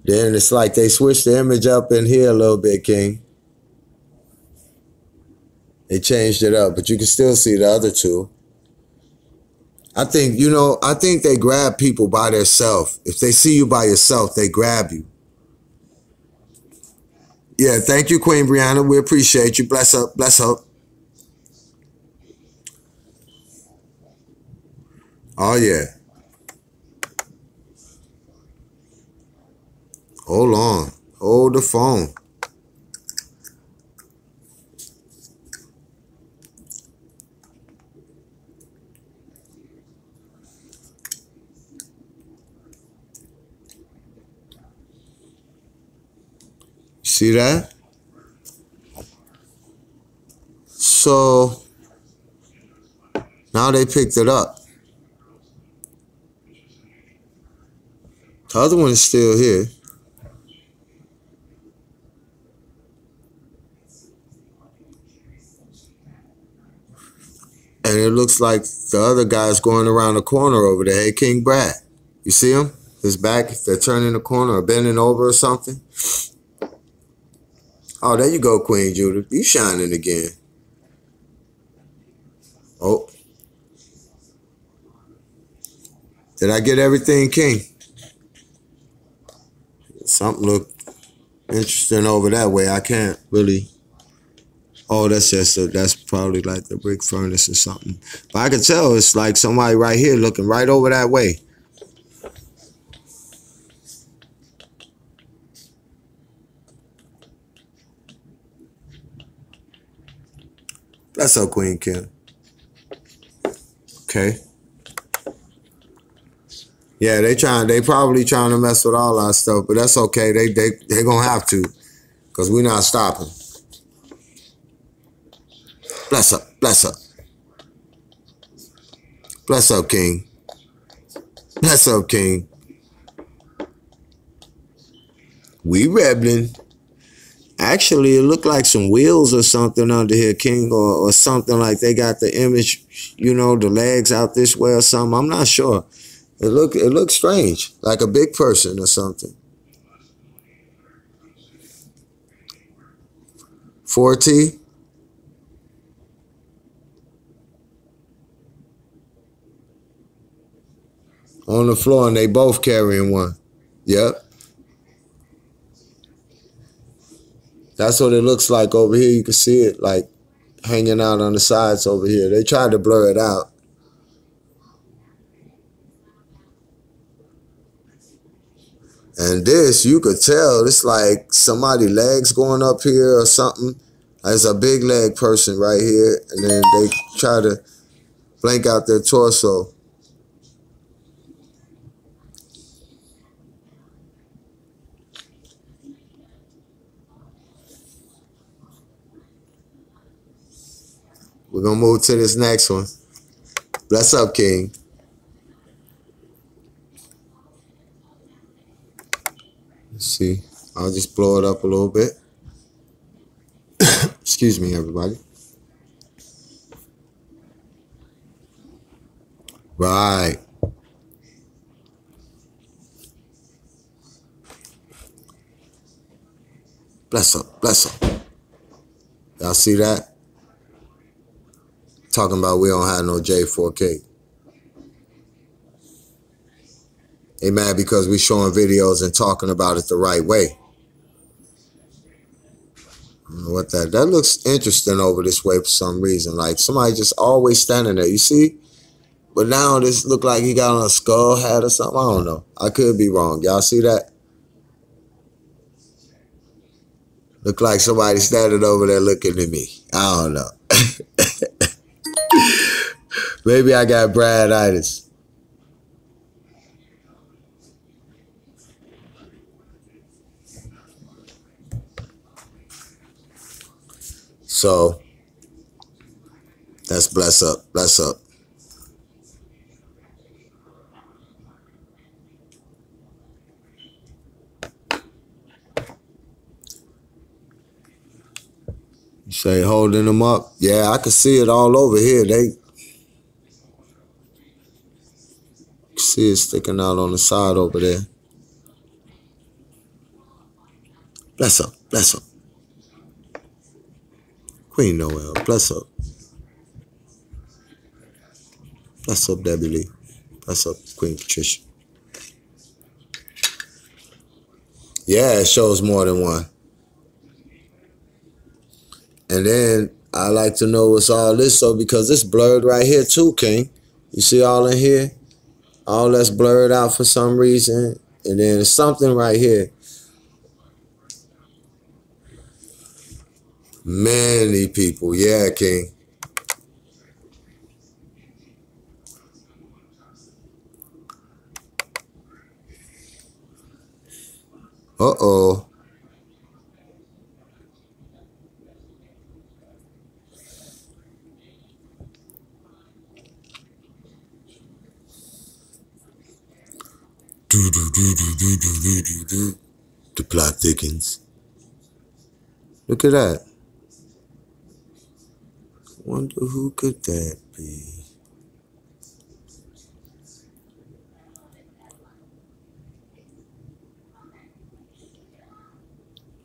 Then it's like they switched the image up in here a little bit, King. They changed it up, but you can still see the other two. I think, you know, I think they grab people by themselves. If they see you by yourself, they grab you. Yeah, thank you, Queen Brianna. We appreciate you. Bless up, bless up. Oh, yeah. Hold on. Hold the phone. See that? So now they picked it up. The other one is still here. And it looks like the other guy's going around the corner over there. Hey, King Brad. You see him? His back, they're turning the corner or bending over or something. Oh, there you go, Queen Judith. You shining again. Oh. Did I get everything, King? Something looked interesting over that way. I can't really. Oh, that's probably like the brick furnace or something. But I can tell it's like somebody right here looking right over that way. That's up, Queen Kim. Okay. Yeah, they probably trying to mess with all our stuff, but that's okay. They gonna have to, cause we're not stopping. Bless up, bless up. Bless up, King. Bless up, King. We Rebelin. Actually, it looked like some wheels or something under here, King, or something like they got the image, you know, the legs out this way or something. I'm not sure. It looked strange, like a big person or something. 4T. On the floor, and they both carrying one. Yep. That's what it looks like over here. You can see it like hanging out on the sides over here. They tried to blur it out. And this, you could tell, it's like somebody's legs going up here or something. There's a big leg person right here, and then they try to blank out their torso. We're going to move to this next one. Bless up, King. Let's see. I'll just blow it up a little bit. Excuse me, everybody. Right. Bless up, bless up. Y'all see that? Talking about we don't have no J4k. They mad because we showing videos and talking about it the right way. I don't know what that looks interesting over this way for some reason. Like somebody just always standing there. You see? But now this look like he got on a skull hat or something. I don't know. I could be wrong. Y'all see that? Look like somebody standing over there looking at me. I don't know. Maybe I got Brad-itis. So, that's bless up, bless up. Say holding them up. Yeah, I can see it all over here. They see it sticking out on the side over there. Bless up, bless up. Queen Noel, bless up. Bless up, Debbie Lee. Bless up, Queen Patricia. Yeah, it shows more than one. And then I like to know what's all this, so because it's blurred right here too, King. You see all in here? All that's blurred out for some reason. And then there's something right here. Many people. Yeah, King. Uh-oh. The plot thickens. Look at that. Wonder who could that be?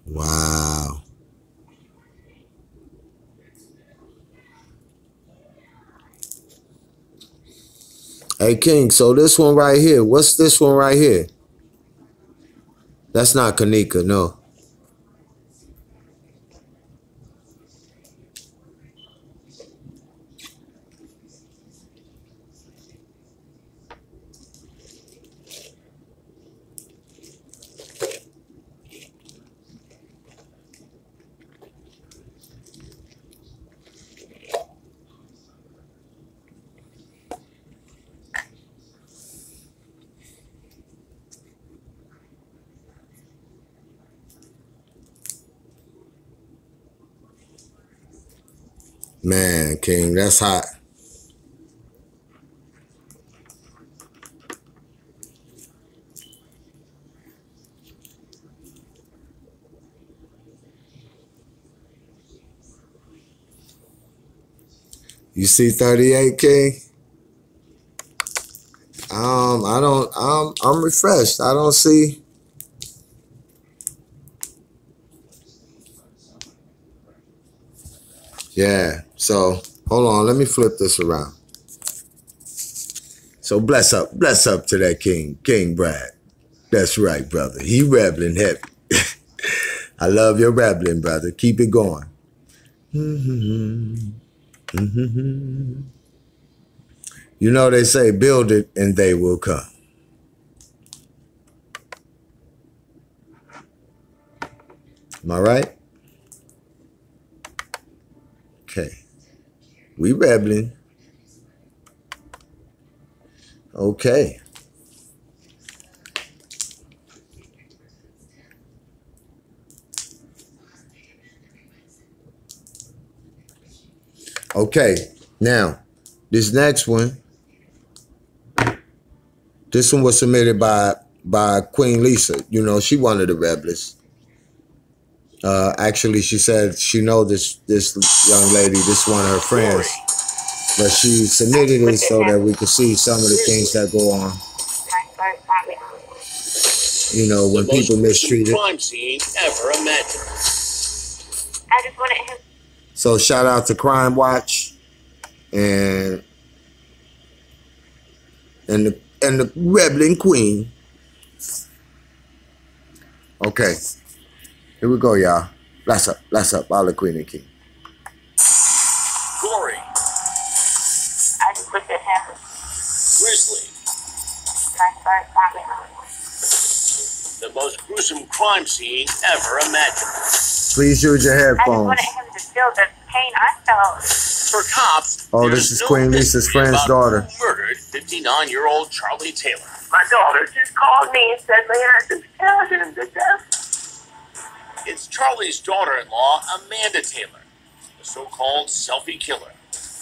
Wow. Hey, King, so this one right here, what's this one right here? That's not Kanika, no. Man, King, that's hot. You see 38, King? I'm refreshed. I don't see. Yeah, so hold on, let me flip this around. So bless up to that King Brad. That's right, brother. He rebelling heavy. I love your rebelling, brother. Keep it going. You know they say, build it and they will come. Am I right? Okay. We rebelling. Okay. Okay. Now, this next one. This one was submitted by Queen Lisa. You know, she one of the rebels. Actually, she said she know this young lady, this one of her friends. But she submitted it so that we could see some of the things that go on. You know, when people mistreated. Crime scene ever imagined. I just wanted him. So shout out to Crime Watch and the Rebelin Queen. Okay. Here we go, y'all. Bless up, all the Queen and King. Gory. I just looked at him. Grisly. The most gruesome crime scene ever imagined. Please use your I just headphones. wanted him to feel the pain I felt. For cops, Oh, this is Queen Lisa's friend's daughter. Who murdered 59-year-old Charlie Taylor. My daughter just called me and said, "Man, I just killed him to death." It's Charlie's daughter-in-law, Amanda Taylor, the so-called selfie killer.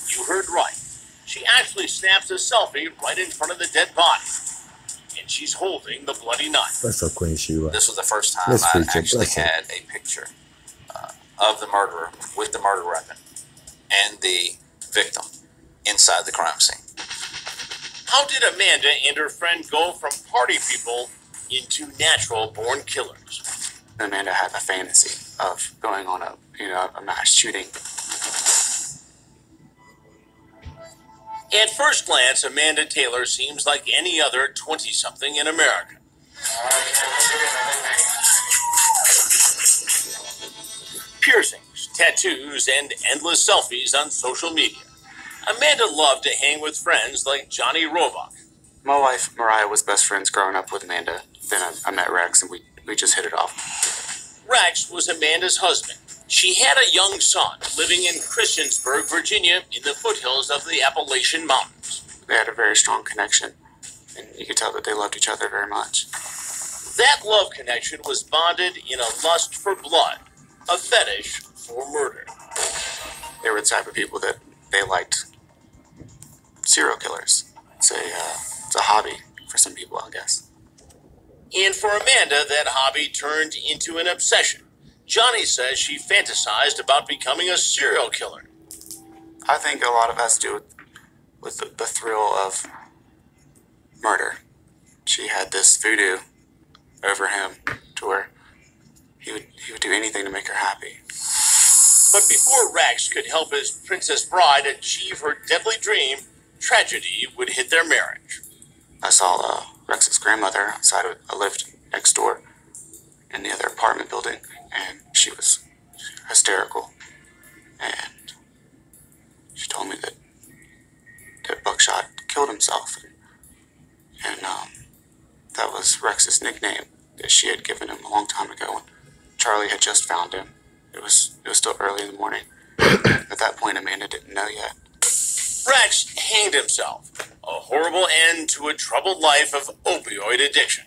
You heard right. She actually snaps a selfie right in front of the dead body. And she's holding the bloody knife. What's up, Queen Sheba? This was the first time I actually had a picture of the murderer with the murder weapon and the victim inside the crime scene. How did Amanda and her friend go from party people into natural-born killers? Amanda had a fantasy of going on a mass shooting. At first glance, Amanda Taylor seems like any other 20-something in America. Piercings, tattoos, and endless selfies on social media. Amanda loved to hang with friends like Johnny Roebuck. My wife, Mariah, was best friends growing up with Amanda. Then I met Rex, and we just hit it off. Rex was Amanda's husband. She had a young son living in Christiansburg, Virginia, in the foothills of the Appalachian Mountains. They had a very strong connection, and you could tell that they loved each other very much. That love connection was bonded in a lust for blood, a fetish for murder. They were the type of people that they liked serial killers. It's a hobby for some people, I guess. And for Amanda, that hobby turned into an obsession. Johnny says she fantasized about becoming a serial killer. I think a lot of it has to do with the thrill of murder. She had this voodoo over him to where he would do anything to make her happy. But before Rex could help his princess bride achieve her deadly dream, tragedy would hit their marriage. I saw Rex's grandmother outside. I lived next door in the other apartment building, and she was hysterical. And she told me that Buckshot killed himself, and that was Rex's nickname that she had given him a long time ago when Charlie had just found him. It was still early in the morning. At that point, Amanda didn't know yet. Rex hanged himself, a horrible end to a troubled life of opioid addiction.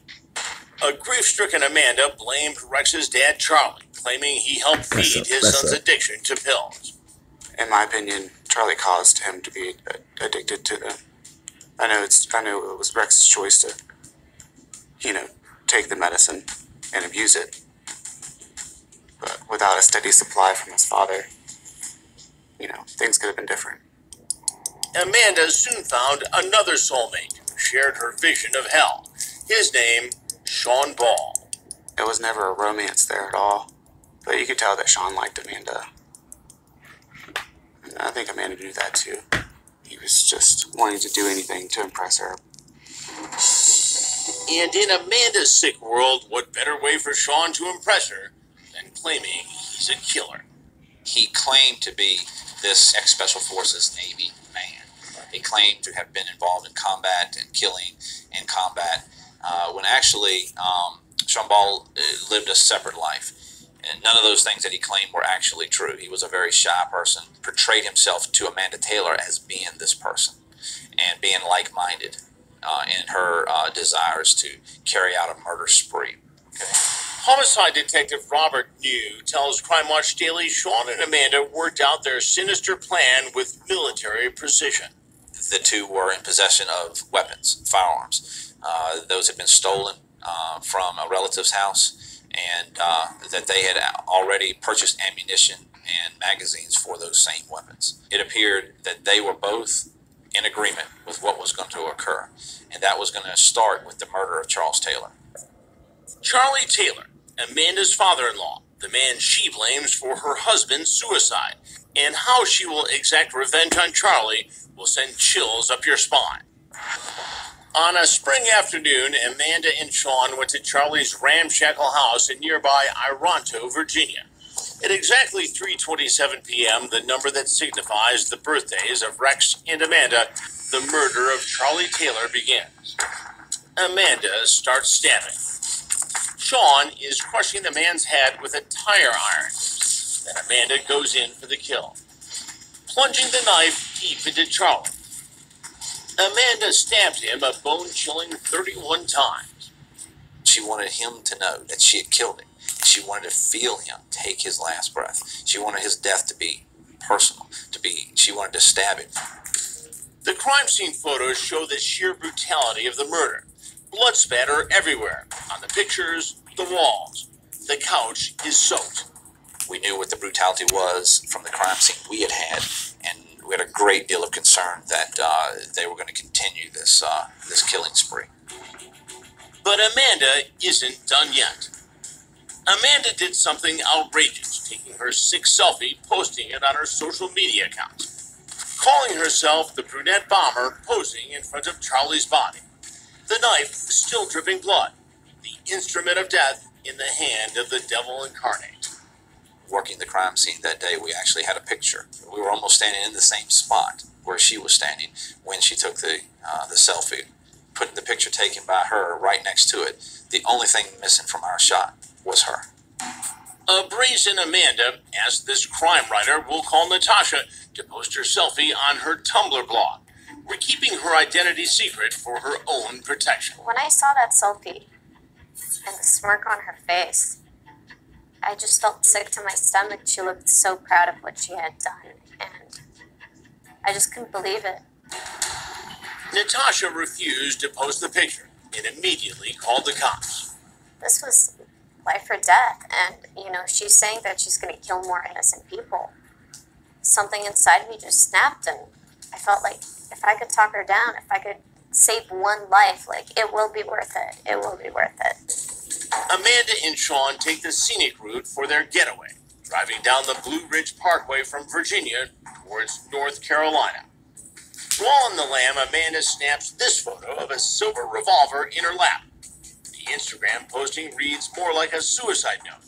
A grief-stricken Amanda blamed Rex's dad, Charlie, claiming he helped feed his son's addiction to pills. In my opinion, Charlie caused him to be addicted to them. I know it was Rex's choice to, take the medicine and abuse it. But without a steady supply from his father, things could have been different. Amanda soon found another soulmate who shared her vision of hell. His name, Sean Ball. It was never a romance there at all, but you could tell that Sean liked Amanda. And I think Amanda knew that too. He was just wanting to do anything to impress her. And in Amanda's sick world, what better way for Sean to impress her than claiming he's a killer? He claimed to be this ex-Special Forces Navy man. He claimed to have been involved in combat and killing in combat, when actually Sean Ball lived a separate life. And none of those things that he claimed were actually true. He was a very shy person, portrayed himself to Amanda Taylor as being this person and being like-minded in her desires to carry out a murder spree. Okay. Homicide detective Robert New tells Crime Watch Daily Sean and Amanda worked out their sinister plan with military precision. The two were in possession of weapons, firearms. Those had been stolen from a relative's house, and that they had already purchased ammunition and magazines for those same weapons. It appeared that they were both in agreement with what was going to occur, and that was going to start with the murder of Charles Taylor. Charlie Taylor, Amanda's father-in-law, the man she blames for her husband's suicide, and how she will exact revenge on Charlie will send chills up your spine. On a spring afternoon, Amanda and Sean went to Charlie's ramshackle house in nearby Ironto, Virginia. At exactly 3:27 p.m., the number that signifies the birthdays of Rex and Amanda, the murder of Charlie Taylor begins. Amanda starts stabbing. Sean is crushing the man's head with a tire iron. Then Amanda goes in for the kill, plunging the knife deep into Charlie. Amanda stabbed him a bone-chilling 31 times. She wanted him to know that she had killed him. She wanted to feel him take his last breath. She wanted his death to be personal, she wanted to stab him. The crime scene photos show the sheer brutality of the murder. Blood spatter everywhere, on the pictures, the walls. The couch is soaked. We knew what the brutality was from the crime scene we had had, and we had a great deal of concern that they were going to continue this killing spree. But Amanda isn't done yet. Amanda did something outrageous, taking her sick selfie, posting it on her social media account, calling herself the brunette bomber posing in front of Charlie's body. The knife still dripping blood, the instrument of death in the hand of the devil incarnate. Working the crime scene that day, we actually had a picture. We were almost standing in the same spot where she was standing when she took the selfie, putting the picture taken by her right next to it. The only thing missing from our shot was her. A brazen Amanda asked this crime writer we'll call Natasha to post her selfie on her Tumblr blog. We're keeping her identity secret for her own protection. When I saw that selfie and the smirk on her face, I just felt sick to my stomach. She looked so proud of what she had done, and I just couldn't believe it. Natasha refused to post the picture and immediately called the cops. This was life or death, and, she's saying that she's going to kill more innocent people. Something inside me just snapped, and I felt like if I could talk her down, if I could save one life, it will be worth it. It will be worth it. Amanda and Sean take the scenic route for their getaway, driving down the Blue Ridge Parkway from Virginia towards North Carolina. While on the lam, Amanda snaps this photo of a silver revolver in her lap. The Instagram posting reads more like a suicide note.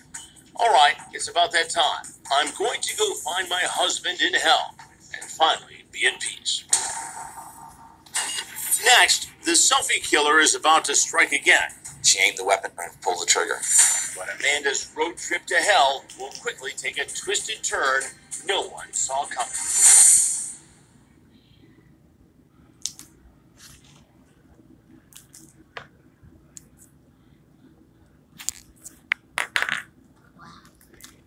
All right, it's about that time. I'm going to go find my husband in hell and finally be at peace. Next, the selfie killer is about to strike again. She aimed the weapon and pulled the trigger. But Amanda's road trip to hell will quickly take a twisted turn no one saw coming.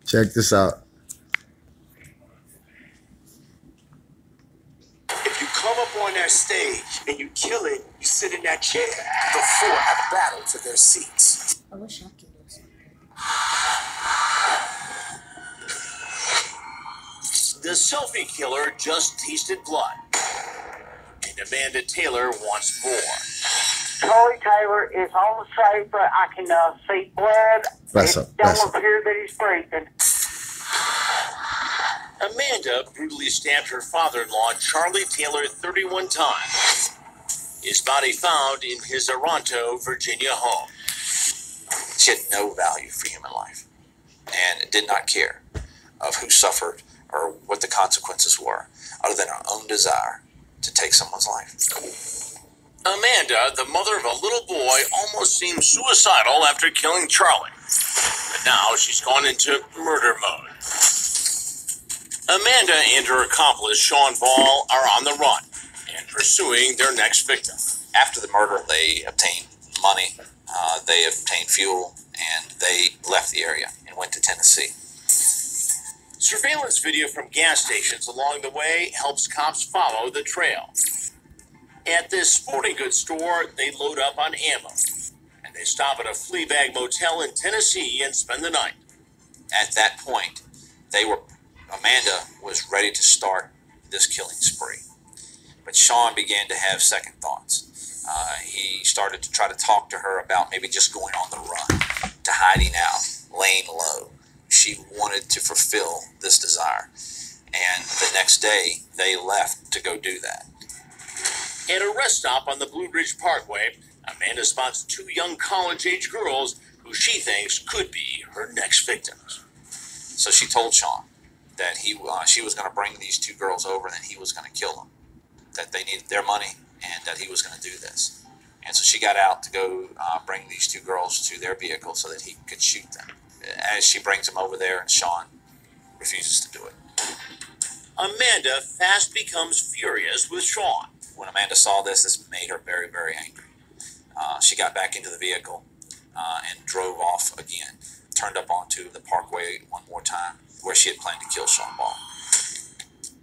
Check this out. If you come up on that stage and you kill it, you sit in that chair. The four have a battle for their seats. I wish I could do something. The selfie killer just tasted blood. And Amanda Taylor wants more. Charlie Taylor is on the safe, but I can see blood. Bless It up, bless don't up. appear that he's breathing. Amanda brutally stabbed her father-in-law, Charlie Taylor, 31 times. His body found in his Toronto, Virginia home. She had no value for human life and did not care of who suffered or what the consequences were, other than her own desire to take someone's life. Amanda, the mother of a little boy, almost seemed suicidal after killing Charlie. But now she's gone into murder mode. Amanda and her accomplice, Sean Ball, are on the run and pursuing their next victim. After the murder, they obtained money, they obtained fuel, and they left the area and went to Tennessee. Surveillance video from gas stations along the way helps cops follow the trail. At this sporting goods store, they load up on ammo, and they stop at a Fleabag motel in Tennessee and spend the night. At that point, Amanda was ready to start this killing spree. But Sean began to have second thoughts. He started to try to talk to her about maybe just going on the run, to hiding out, laying low. She wanted to fulfill this desire. And the next day, they left to go do that. At a rest stop on the Blue Ridge Parkway, Amanda spots two young college-age girls who she thinks could be her next victims. So she told Sean that she was going to bring these two girls over and that he was going to kill them, that they needed their money and that he was going to do this. And so she got out to go bring these two girls to their vehicle so that he could shoot them. As she brings them over there, Sean refuses to do it. Amanda fast becomes furious with Sean. When Amanda saw this made her very, very angry. She got back into the vehicle and drove off again, turned up onto the parkway one more time where she had planned to kill Sean Ball.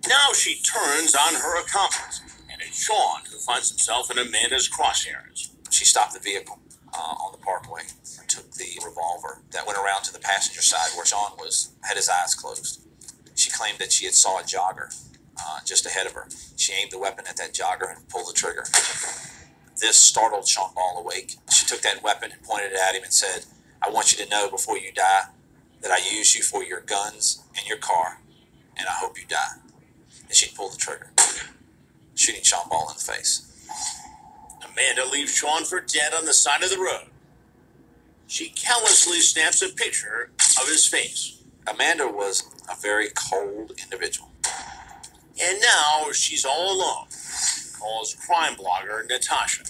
Now she turns on her accomplice, and it's Sean who finds himself in Amanda's crosshairs. She stopped the vehicle on the parkway and took the revolver that went around to the passenger side where Sean had his eyes closed. She claimed that she had saw a jogger just ahead of her. She aimed the weapon at that jogger and pulled the trigger. This startled Sean Ball awake. She took that weapon and pointed it at him and said, "I want you to know before you die that I use you for your guns and your car, and I hope you die." And she pulled the trigger, shooting Sean Ball in the face. Amanda leaves Sean for dead on the side of the road. She callously snaps a picture of his face. Amanda was a very cold individual. And now she's all alone. Calls crime blogger Natasha.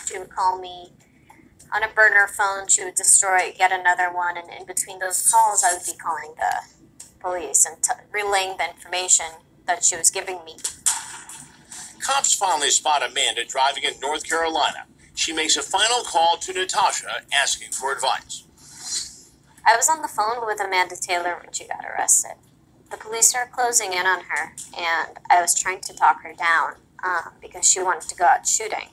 She would call me on a burner phone. She would destroy yet another one. And in between those calls, I would be calling the police and relaying the information that she was giving me. Cops finally spot Amanda driving in North Carolina. She makes a final call to Natasha asking for advice. I was on the phone with Amanda Taylor when she got arrested. The police are closing in on her, and I was trying to talk her down because she wanted to go out shooting.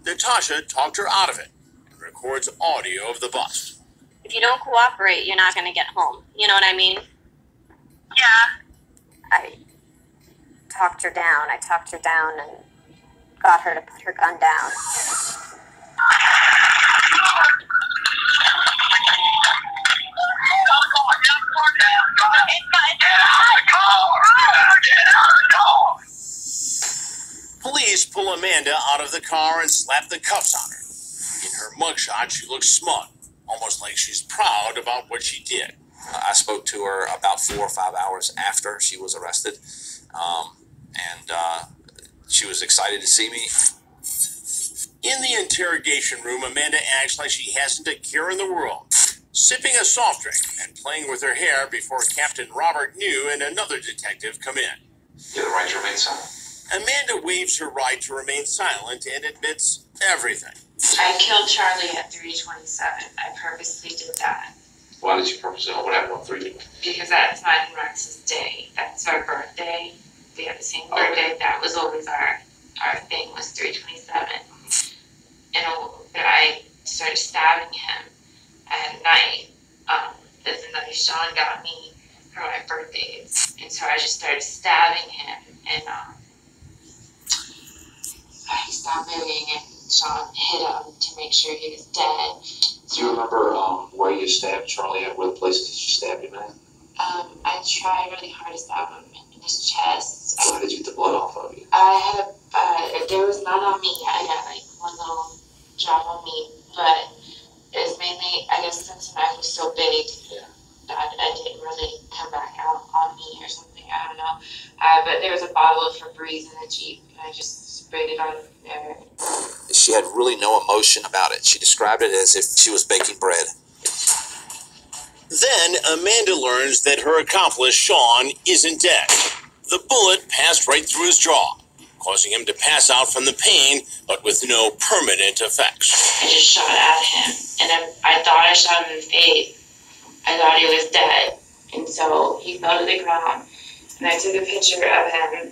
Natasha talked her out of it and records audio of the bust. If you don't cooperate, you're not going to get home. You know what I mean? Yeah. I talked her down. I talked her down and got her to put her gun down. Police pull Amanda out of the car and slap the cuffs on her. In her mugshot, she looks smug, almost like she's proud about what she did. I spoke to her about 4 or 5 hours after she was arrested, and she was excited to see me. In the interrogation room, Amanda acts like she hasn't a care in the world, sipping a soft drink and playing with her hair before Captain Robert New and another detective come in. You have the right to remain silent. Amanda waives her right to remain silent and admits everything. I killed Charlie at 3:27. I purposely did that. Why did you purposely? What happened on 3? Because that's mine and Rex's day. That's our birthday. We have the same birthday. That was always our thing, was 3:27. And I started stabbing him at night. This night Sean got me for my birthdays. And so I just started stabbing him, and I stopped moving, and Sean hit him to make sure he was dead. Do you remember where you stabbed Charlie at? Where the places you stabbed him at? I tried really hard to stab him in his chest. Why did you get the blood off of you? I had there was none on me. I got like one little drop on me, but it was mainly, I guess, since the knife was so big, that it didn't really come back out on me or something. I don't know. But there was a bottle of Febreze in the Jeep, and I just sprayed it on there. She had really no emotion about it. She described it as if she was baking bread. Then Amanda learns that her accomplice, Sean, isn't dead. The bullet passed right through his jaw, causing him to pass out from the pain, but with no permanent effects. I just shot at him, and I thought I shot him in the face. I thought he was dead, and so he fell to the ground, and I took a picture of him,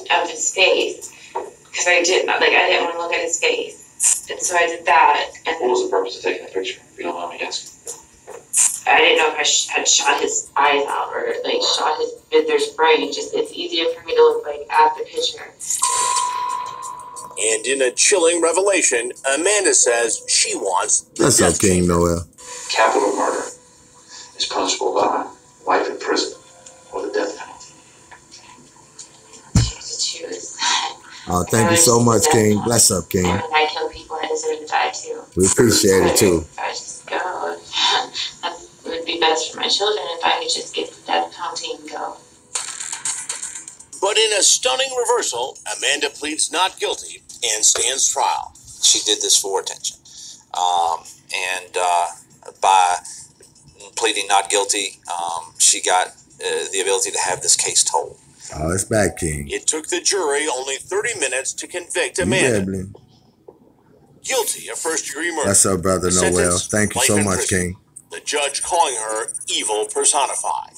of his face, because I didn't want to look at his face, and so I did that. And what was the purpose of taking the picture, if you don't mind me asking? I didn't know if I had shot his eyes out or like shot there's brain. Just it's easier for me to look like at the picture. And in a chilling revelation, Amanda says she wants the That's death up, King Noel. Capital murder is punishable by life in prison or the death penalty. To choose. Oh, thank you so much, King. Bless up, King. And when I kill people, I deserve to die too. We appreciate it too. If I just go, that would be best for my children if I could just get the death penalty and go. But in a stunning reversal, Amanda pleads not guilty and stands trial. She did this for attention. And by pleading not guilty, she got the ability to have this case told. Oh, it's back, King. It took the jury only 30 minutes to convict Amanda. Rebelin. Guilty of first-degree murder. That's our brother The Noel. sentence, Thank you life so in much, prison. King. The judge calling her evil personified.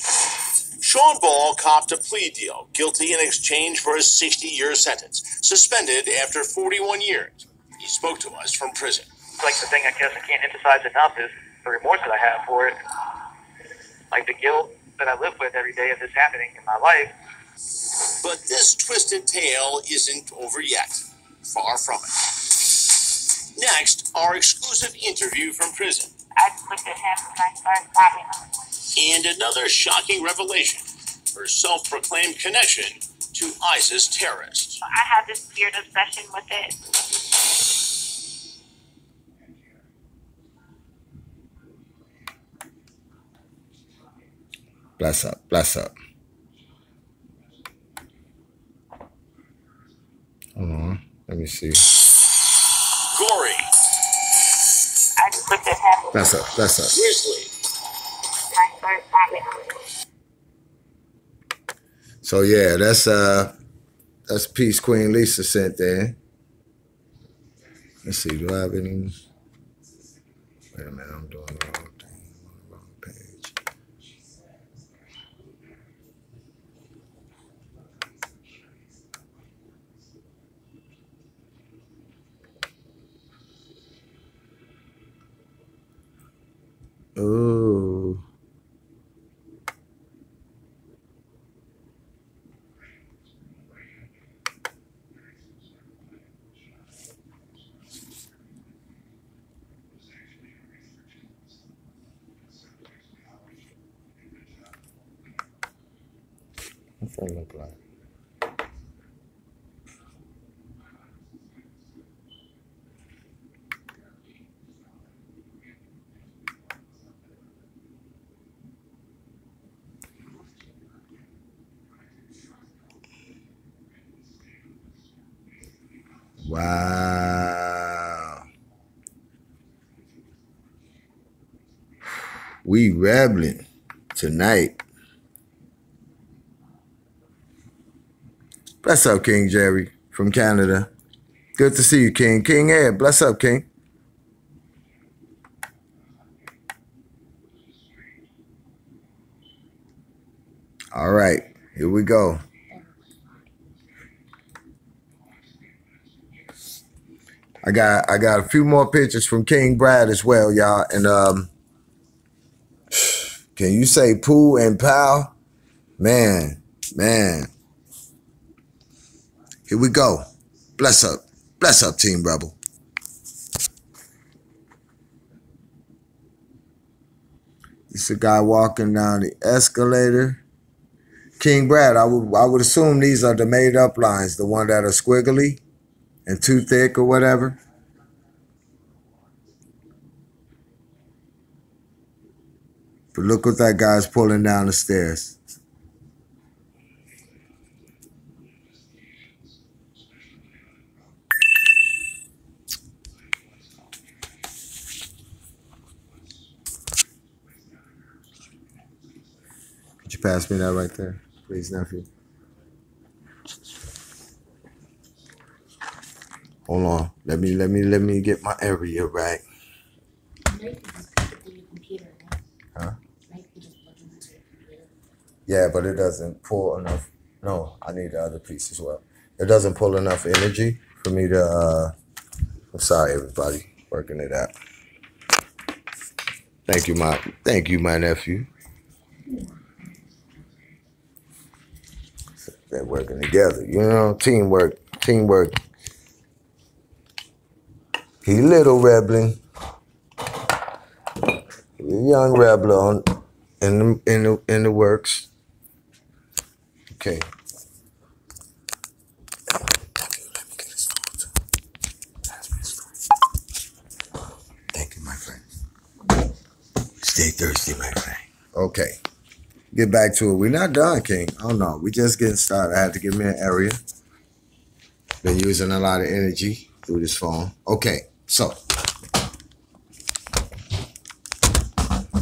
Sean Ball copped a plea deal, guilty in exchange for a 60-year sentence, suspended after 41 years. He spoke to us from prison. like the thing I guess I can't emphasize enough is the remorse that I have for it. Like the guilt that I live with every day of this happening in my life. But this twisted tale isn't over yet. Far from it. Next, our exclusive interview from prison. I looked at him and I started stabbing him. And another shocking revelation. Her self-proclaimed connection to ISIS terrorists. I had this weird obsession with it. Bless up, bless up. Hold on, let me see. Gory. I just looked at him. Bless up, bless up. Grizzly. I started stabbing him. So yeah, that's Peace Queen Lisa sent there. Let's see, do I have any? Wait a minute, I'm doing the wrong thing. I'm on the wrong page. Oh. What's that look like? Wow. We Rebelin tonight. Bless up, King Jerry from Canada. Good to see you, King. King Ed, bless up, King. All right, here we go. I got a few more pictures from King Brad as well, y'all. And can you say Pooh and Pal? Man. Here we go. Bless up, Team Rebel. It's a guy walking down the escalator. King Brad, I would assume these are the made up lines, the one that are squiggly and too thick or whatever. But look what that guy's pulling down the stairs. Could you pass me that right there, please, nephew? Hold on. Let me get my area right. Huh? Yeah, but it doesn't pull enough. No, I need the other piece as well. It doesn't pull enough energy for me to, I'm sorry, everybody, working it out. Thank you, my nephew. They're working together, you know, teamwork. He little Rebelin. He a young rebel in the works. Okay. Let me get his phone. Thank you, my friend. Stay thirsty, my friend. Okay. Get back to it. We're not done, King. Oh no, we just getting started. I had to give me an area. Been using a lot of energy through this phone. Okay, so.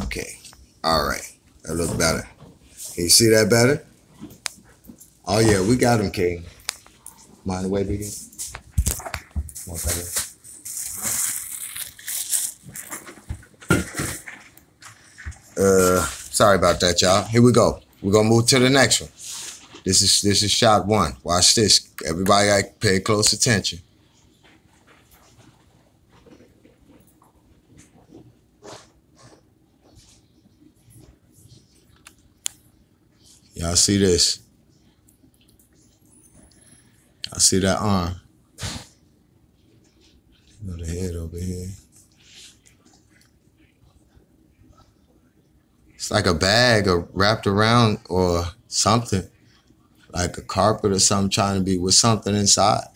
Okay, all right. That looks better. Can you see that better? Oh yeah, we got him, King. Mind the way, Biggie? Come on, baby. Sorry about that, y'all. Here we go. We're gonna move to the next one. This is shot one. Watch this. Everybody got to pay close attention. Y'all see this? I see that arm. The head over here. It's like a bag or wrapped around or something. Like a carpet or something trying to be with something inside.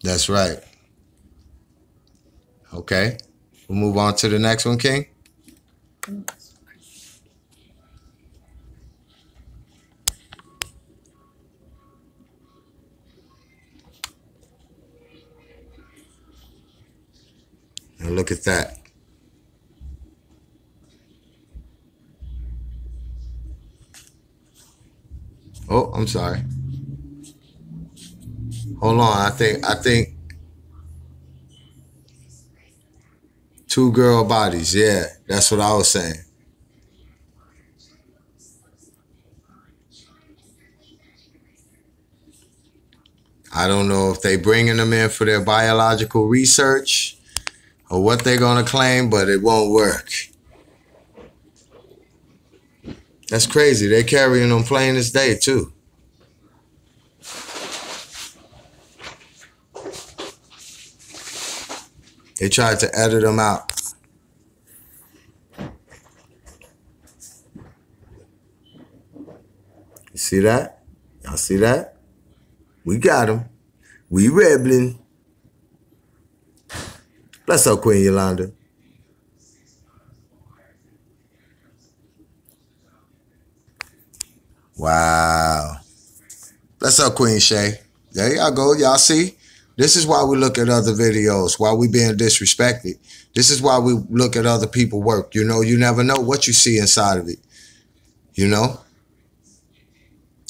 That's right. Okay. We'll move on to the next one, King. And look at that. Oh, I'm sorry. Hold on. I think 2 girl bodies. Yeah, that's what I was saying. I don't know if they bringing them in for their biological research or what they're going to claim, but it won't work. That's crazy. They're carrying them plain as day, too. They tried to edit them out. You see that? Y'all see that? We got them. We Rebelin. Bless up, Queen Yolanda. Wow. Bless up, Queen Shay. There y'all go. Y'all see? This is why we look at other videos, why we being disrespected. This is why we look at other people's work. You know, you never know what you see inside of it. You know?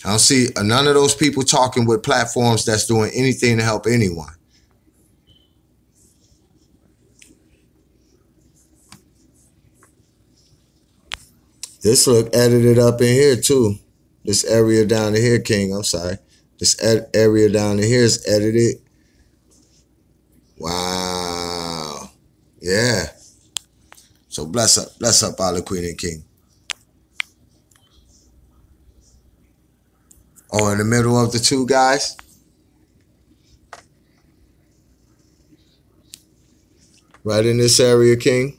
I don't see none of those people talking with platforms that's doing anything to help anyone. This look edited up in here too. This area down to here, King, I'm sorry. This area down to here is edited. Wow. Yeah. So bless up all the Queen and King. Oh, in the middle of the 2 guys? Right in this area, King?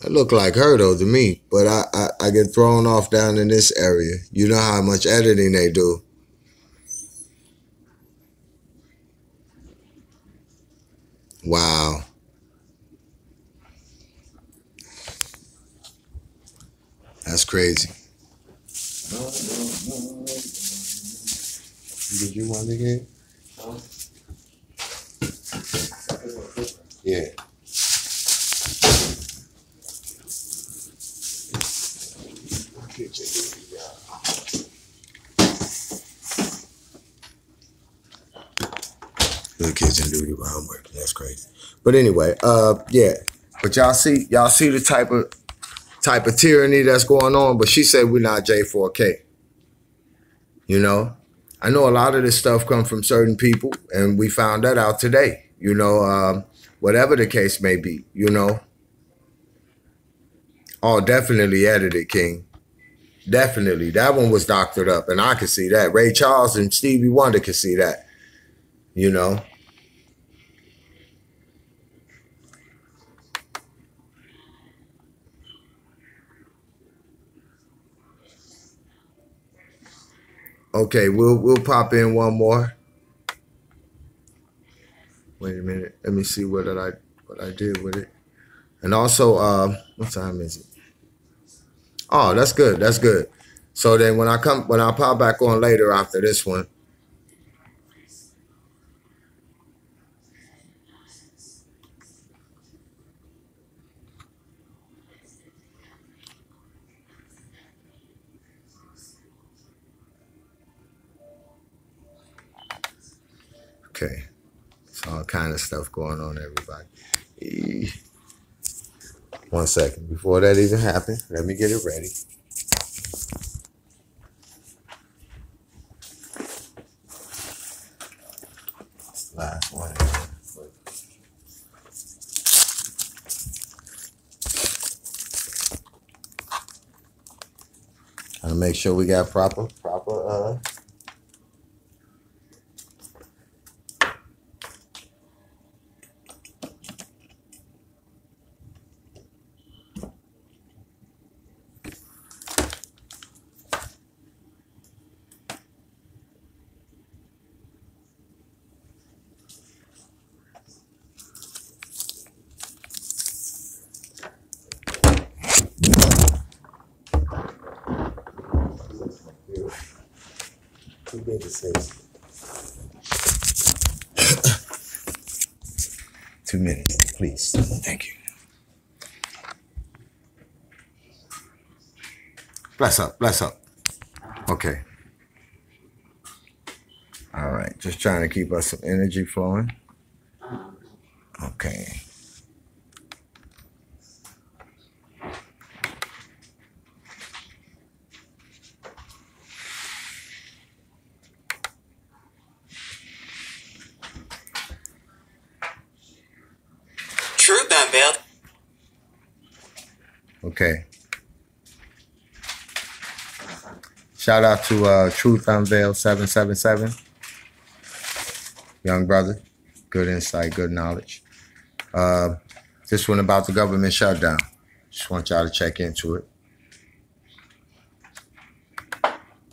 It look like her though to me, but I get thrown off down in this area. You know how much editing they do. Wow. That's crazy. Did you want to get? Yeah. Good kitchen duty while I'm working. That's crazy. But anyway, yeah. But y'all see the type of tyranny that's going on. But she said we're not J4k. You know, I know a lot of this stuff comes from certain people, and we found that out today. You know, whatever the case may be. You know. Oh, definitely edited, King. Definitely. That one was doctored up, and I could see that. Ray Charles and Stevie Wonder could see that. You know. Okay, we'll pop in one more. Wait a minute. Let me see what I did with it. And also, what time is it? Oh, that's good. That's good. So then when I pop back on later after this one. Okay. It's all kind of stuff going on, everybody. 1 second. Before that even happened, let me get it ready. Last one. I'll make sure we got proper. Too big to say. 2 minutes, please. Thank you. Bless up. Okay. All right. Just trying to keep us some energy flowing. Okay. Truth unveiled. Okay. Shout out to Truth Unveiled 777. Young brother. Good insight, good knowledge. This one about the government shutdown. Just want y'all to check into it.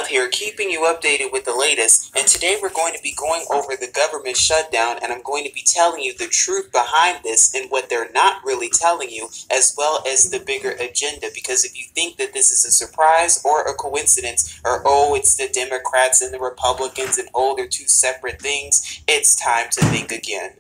Here, keeping you updated with the latest, and today we're going to be going over the government shutdown, and I'm going to be telling you the truth behind this and what they're not really telling you, as well as the bigger agenda, because if you think that this is a surprise or a coincidence, or oh, it's the Democrats and the Republicans, and oh, they're two separate things, it's time to think again.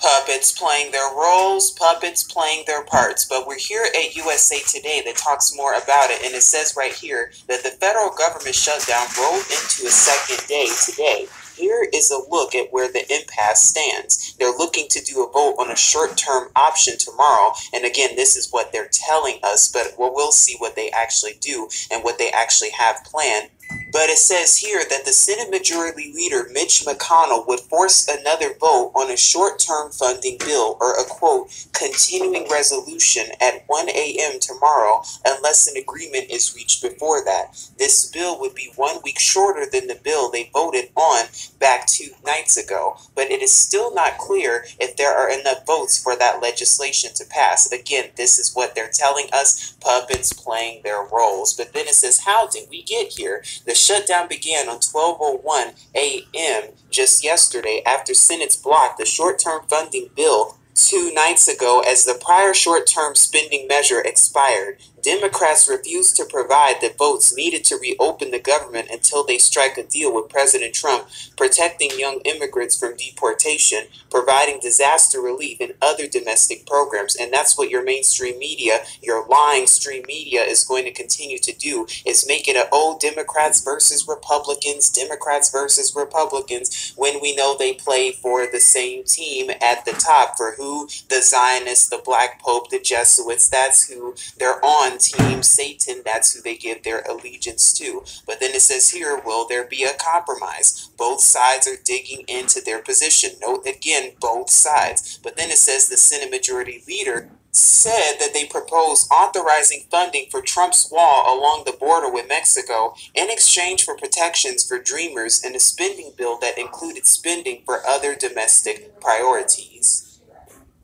Puppets playing their roles, puppets playing their parts. But we're here at USA Today that talks more about it, and it says right here that the federal government shutdown rolled into a second day today. Here is a look at where the impasse stands. They're looking to do a vote on a short-term option tomorrow, and again, this is what they're telling us, but we'll see what they actually do and what they actually have planned. But it says here that the Senate Majority Leader Mitch McConnell would force another vote on a short-term funding bill, or a quote, continuing resolution at 1 a.m. tomorrow unless an agreement is reached before that. This bill would be 1 week shorter than the bill they voted on back 2 nights ago, but it is still not clear if there are enough votes for that legislation to pass. Again, this is what they're telling us, puppets playing their roles. But then it says, how did we get here? The shutdown began on 12:01 a.m. just yesterday after Senate's blocked the short-term funding bill 2 nights ago as the prior short-term spending measure expired. Democrats refused to provide the votes needed to reopen the government until they strike a deal with President Trump, protecting young immigrants from deportation, providing disaster relief, and other domestic programs. And that's what your mainstream media, your lying stream media, is going to continue to do, is make it a, oh, Democrats versus Republicans, when we know they play for the same team at the top. For who? The Zionists, the Black Pope, the Jesuits. That's who they're on. Team Satan, that's who they give their allegiance to. But then it says here, will there be a compromise? Both sides are digging into their position. Note again, both sides. But then it says the Senate Majority Leader said that they propose authorizing funding for Trump's wall along the border with Mexico in exchange for protections for dreamers and a spending bill that included spending for other domestic priorities.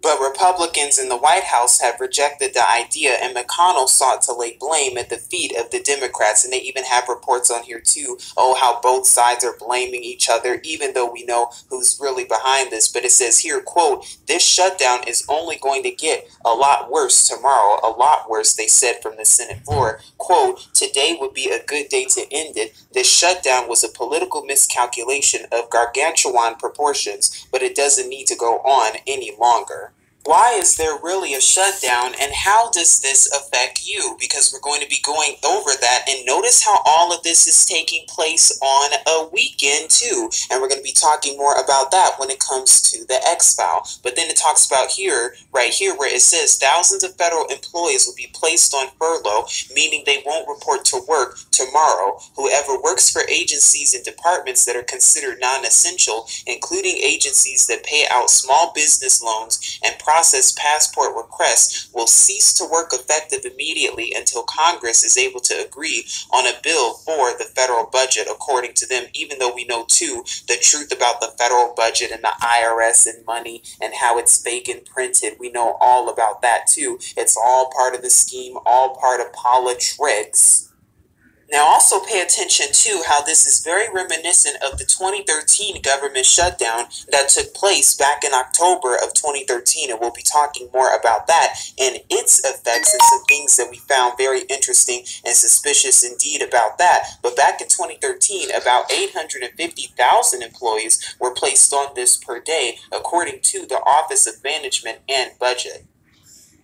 But Republicans in the White House have rejected the idea, and McConnell sought to lay blame at the feet of the Democrats. And they even have reports on here too, oh, how both sides are blaming each other, even though we know who's really behind this. But it says here, quote, this shutdown is only going to get a lot worse tomorrow, a lot worse, they said from the Senate floor. Quote, today would be a good day to end it. This shutdown was a political miscalculation of gargantuan proportions, but it doesn't need to go on any longer. Why is there really a shutdown, and how does this affect you? Because we're going to be going over that, and notice how all of this is taking place on a weekend too, and we're going to be talking more about that when it comes to the X-File. But then it talks about here, right here, where it says thousands of federal employees will be placed on furlough, meaning they won't report to work tomorrow. Whoever works for agencies and departments that are considered non-essential, including agencies that pay out small business loans and process passport requests will cease to work effective immediately until Congress is able to agree on a bill for the federal budget, according to them, even though we know, too, the truth about the federal budget and the IRS and money and how it's fake and printed. We know all about that, too. It's all part of the scheme, all part of politics. Now, also pay attention to how this is very reminiscent of the 2013 government shutdown that took place back in October of 2013, and we'll be talking more about that and its effects and some things that we found very interesting and suspicious indeed about that. But back in 2013, about 850,000 employees were placed on this per day, according to the Office of Management and Budget.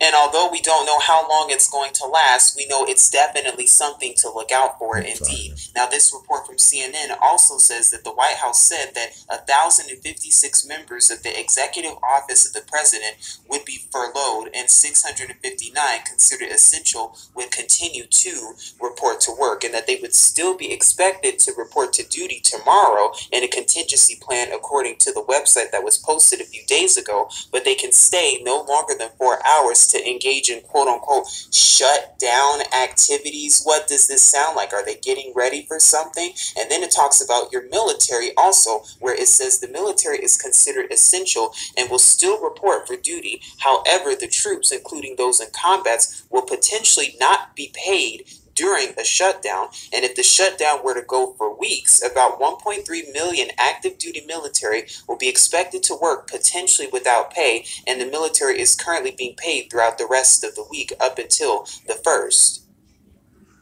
And although we don't know how long it's going to last, we know it's definitely something to look out for indeed. Now, this report from CNN also says that the White House said that 1,056 members of the executive office of the president would be furloughed and 659 considered essential would continue to report to work, and that they would still be expected to report to duty tomorrow in a contingency plan according to the website that was posted a few days ago, but they can stay no longer than 4 hours to engage in quote-unquote shut down activities. What does this sound like? Are they getting ready for something? And then it talks about your military also, where it says the military is considered essential and will still report for duty. However, the troops, including those in combats, will potentially not be paid during a shutdown, and if the shutdown were to go for weeks, about 1.3 million active duty military will be expected to work potentially without pay, and the military is currently being paid throughout the rest of the week up until the 1st.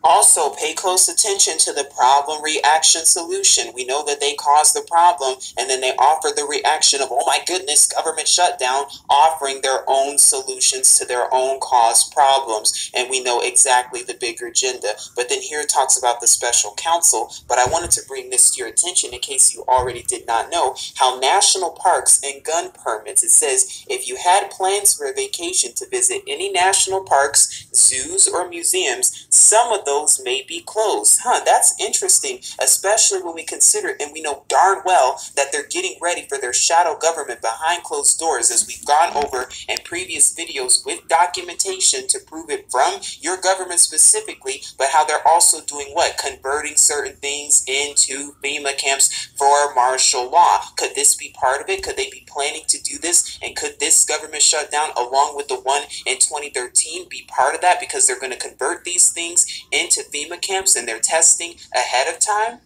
Also, pay close attention to the problem reaction solution. We know that they caused the problem and then they offer the reaction of, oh my goodness, government shutdown, offering their own solutions to their own caused problems. And we know exactly the bigger agenda. But then here it talks about the special counsel. But I wanted to bring this to your attention in case you already did not know how national parks and gun permits, it says if you had plans for a vacation to visit any national parks, zoos, or museums, some of those may be closed. That's interesting, especially when we consider, and we know darn well that they're getting ready for their shadow government behind closed doors, as we've gone over in previous videos with documentation to prove it from your government specifically, but how they're also doing what? Converting certain things into FEMA camps for martial law. Could this be part of it? Could they be planning to do this? And could this government shutdown, along with the one in 2013, be part of that, because they're going to convert these things into FEMA camps and they're testing ahead of time?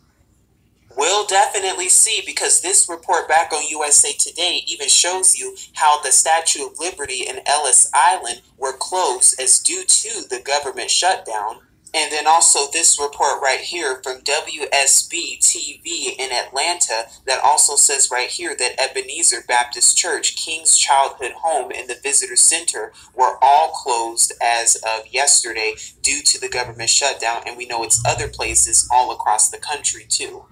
We'll definitely see, because this report back on USA Today even shows you how the Statue of Liberty and Ellis Island were closed as due to the government shutdown. And then also this report right here from WSB TV in Atlanta that also says right here that Ebenezer Baptist Church, King's Childhood Home, and the Visitor Center were all closed as of yesterday due to the government shutdown. And we know it's other places all across the country too.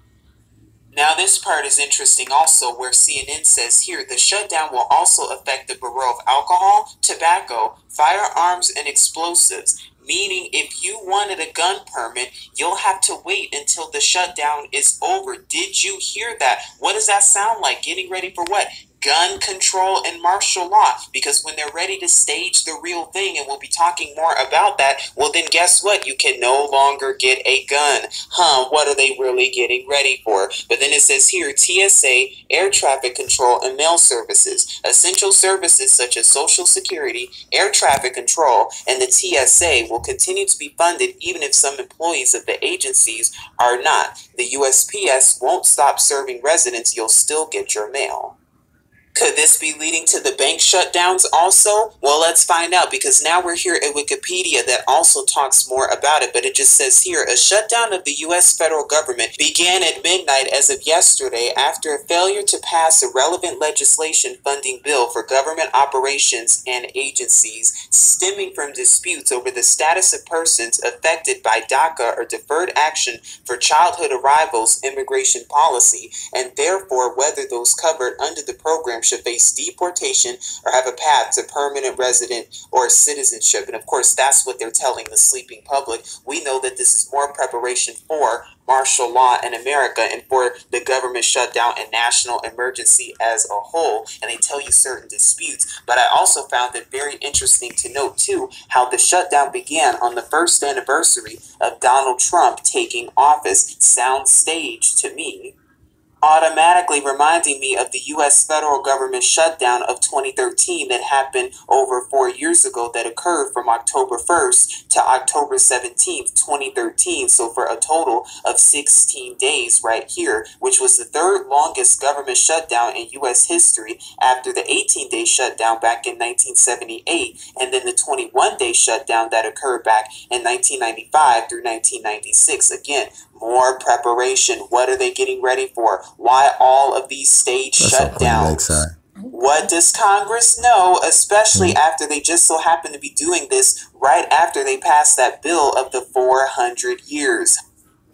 Now this part is interesting also, where CNN says here the shutdown will also affect the Bureau of Alcohol, Tobacco, Firearms, and Explosives. Meaning if you wanted a gun permit, you'll have to wait until the shutdown is over. Did you hear that? What does that sound like? Getting ready for what? Gun control and martial law. Because when they're ready to stage the real thing, and we'll be talking more about that, well then guess what? You can no longer get a gun. What are they really getting ready for? But then it says here, TSA, air traffic control, and mail services. Essential services such as Social Security, air traffic control, and the TSA will continue to be funded even if some employees of the agencies are not. The USPS won't stop serving residents. You'll still get your mail. Could this be leading to the bank shutdowns also? Well, let's find out, because now we're here at Wikipedia that also talks more about it, but it just says here, a shutdown of the U.S. federal government began at midnight as of yesterday after a failure to pass a relevant legislation funding bill for government operations and agencies stemming from disputes over the status of persons affected by DACA, or Deferred Action for Childhood Arrivals immigration policy, and therefore whether those covered under the program should face deportation or have a path to permanent resident or citizenship. And of course, that's what they're telling the sleeping public. We know that this is more preparation for martial law in America and for the government shutdown and national emergency as a whole, and they tell you certain disputes. But I also found it very interesting to note too how the shutdown began on the first anniversary of Donald Trump taking office. Sounds staged to me, automatically reminding me of the U.S. federal government shutdown of 2013 that happened over 4 years ago, that occurred from October 1st to October 17th, 2013. So for a total of 16 days right here, which was the third longest government shutdown in U.S. history after the 18-day shutdown back in 1978, and then the 21-day shutdown that occurred back in 1995 through 1996. Again, more preparation. What are they getting ready for? Why all of these stage shutdowns? What does Congress know, especially after they just so happen to be doing this right after they passed that bill of the 400 years?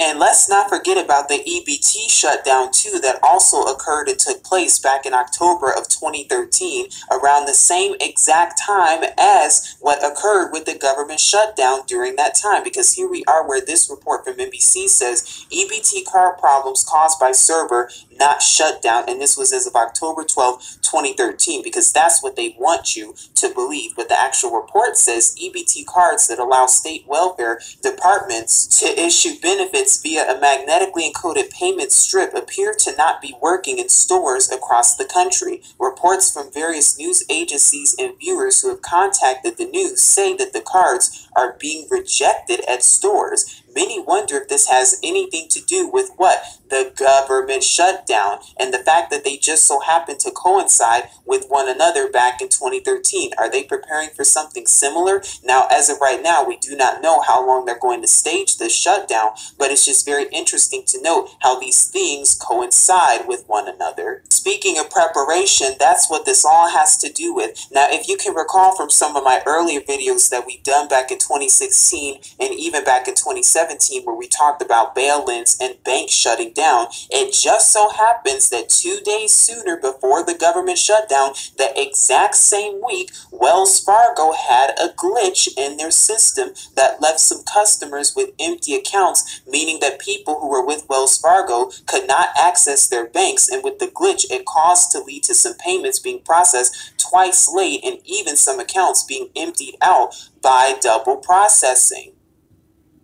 And let's not forget about the EBT shutdown too, that also occurred and took place back in October of 2013, around the same exact time as what occurred with the government shutdown during that time. Because here we are where this report from NBC says EBT card problems caused by server, not shutdown. And this was as of October 12, 2013, because that's what they want you to believe. But the actual report says EBT cards that allow state welfare departments to issue benefits via a magnetically encoded payment strip appear to not be working in stores across the country. Reports from various news agencies and viewers who have contacted the news say that the cards are being rejected at stores. Many wonder if this has anything to do with what? The government shutdown, and the fact that they just so happen to coincide with one another back in 2013. Are they preparing for something similar? Now, as of right now, we do not know how long they're going to stage this shutdown, but it's just very interesting to note how these things coincide with one another. Speaking of preparation, that's what this all has to do with. Now, if you can recall from some of my earlier videos that we've done back in 2016 and even back in 2017, where we talked about bail-ins and banks shutting down, it just so happens that 2 days sooner before the government shutdown, the exact same week, Wells Fargo had a glitch in their system that left some customers with empty accounts, meaning that people who were with Wells Fargo could not access their banks, and with the glitch, it caused to lead to some payments being processed twice late and even some accounts being emptied out by double processing.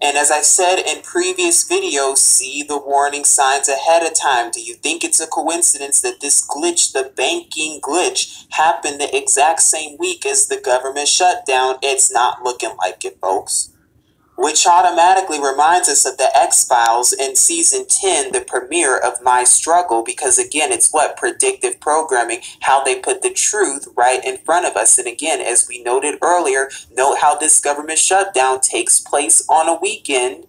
And as I've said in previous videos, see the warning signs ahead of time. Do you think it's a coincidence that this glitch, the banking glitch, happened the exact same week as the government shutdown? It's not looking like it, folks. Which automatically reminds us of the X-Files in season 10, the premiere of My Struggle, because again, it's what? Predictive programming, how they put the truth right in front of us. And again, as we noted earlier, note how this government shutdown takes place on a weekend.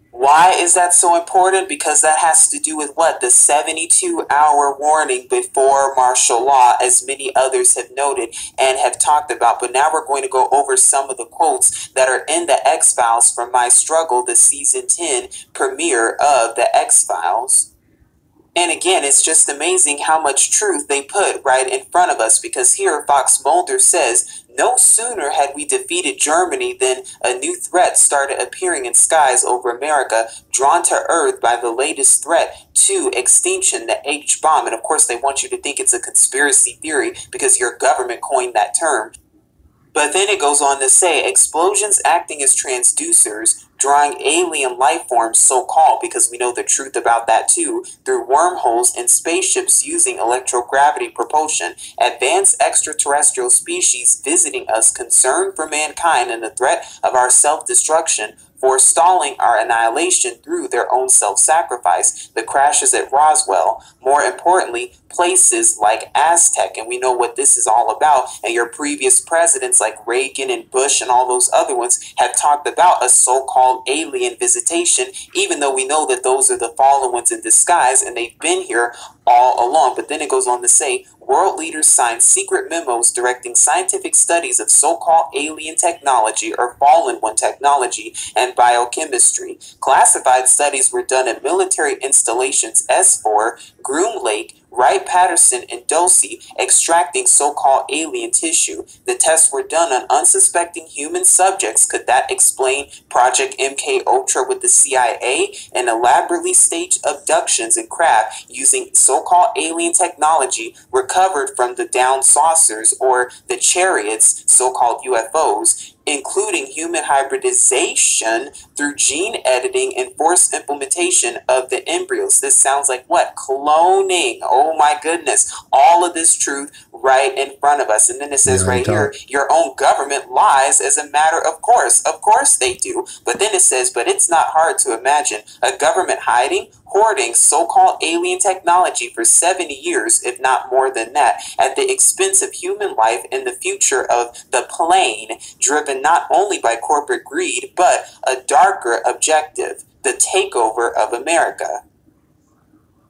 Why is that so important? Because that has to do with what? The 72-hour warning before martial law, as many others have noted and have talked about. But now we're going to go over some of the quotes that are in the X-Files from My Struggle, the season 10 premiere of the X-Files. And again, it's just amazing how much truth they put right in front of us, because here Fox Mulder says, no sooner had we defeated Germany than a new threat started appearing in skies over America, drawn to Earth by the latest threat to extinction, the H-bomb. And of course, they want you to think it's a conspiracy theory because your government coined that term. But then it goes on to say, explosions acting as transducers, drawing alien life forms, so-called, because we know the truth about that too, through wormholes in spaceships using electrogravity propulsion, advanced extraterrestrial species visiting us, concern for mankind and the threat of our self-destruction, forestalling our annihilation through their own self-sacrifice, the crashes at Roswell, more importantly, places like Aztec, and we know what this is all about, and your previous presidents like Reagan and Bush and all those other ones have talked about a so-called alien visitation, even though we know that those are the fallen ones in disguise, and they've been here all along. But then it goes on to say, world leaders signed secret memos directing scientific studies of so-called alien technology or fallen one technology and biochemistry. Classified studies were done at military installations S4, Groom Lake, Wright, Patterson, and Dosey extracting so-called alien tissue. The tests were done on unsuspecting human subjects. Could that explain Project MK Ultra with the CIA and elaborately staged abductions and craft using so-called alien technology recovered from the downed saucers or the chariots, so-called UFOs, including human hybridization through gene editing and forced implementation of the embryos. This sounds like what? Cloning. Oh my goodness. All of this truth right in front of us. And then it says right here, your own government lies as a matter of course. Of course they do. But then it says, but it's not hard to imagine a government hiding, hoarding so-called alien technology for 70 years, if not more than that, at the expense of human life and the future of the plane, driven not only by corporate greed, but a darker objective, the takeover of America.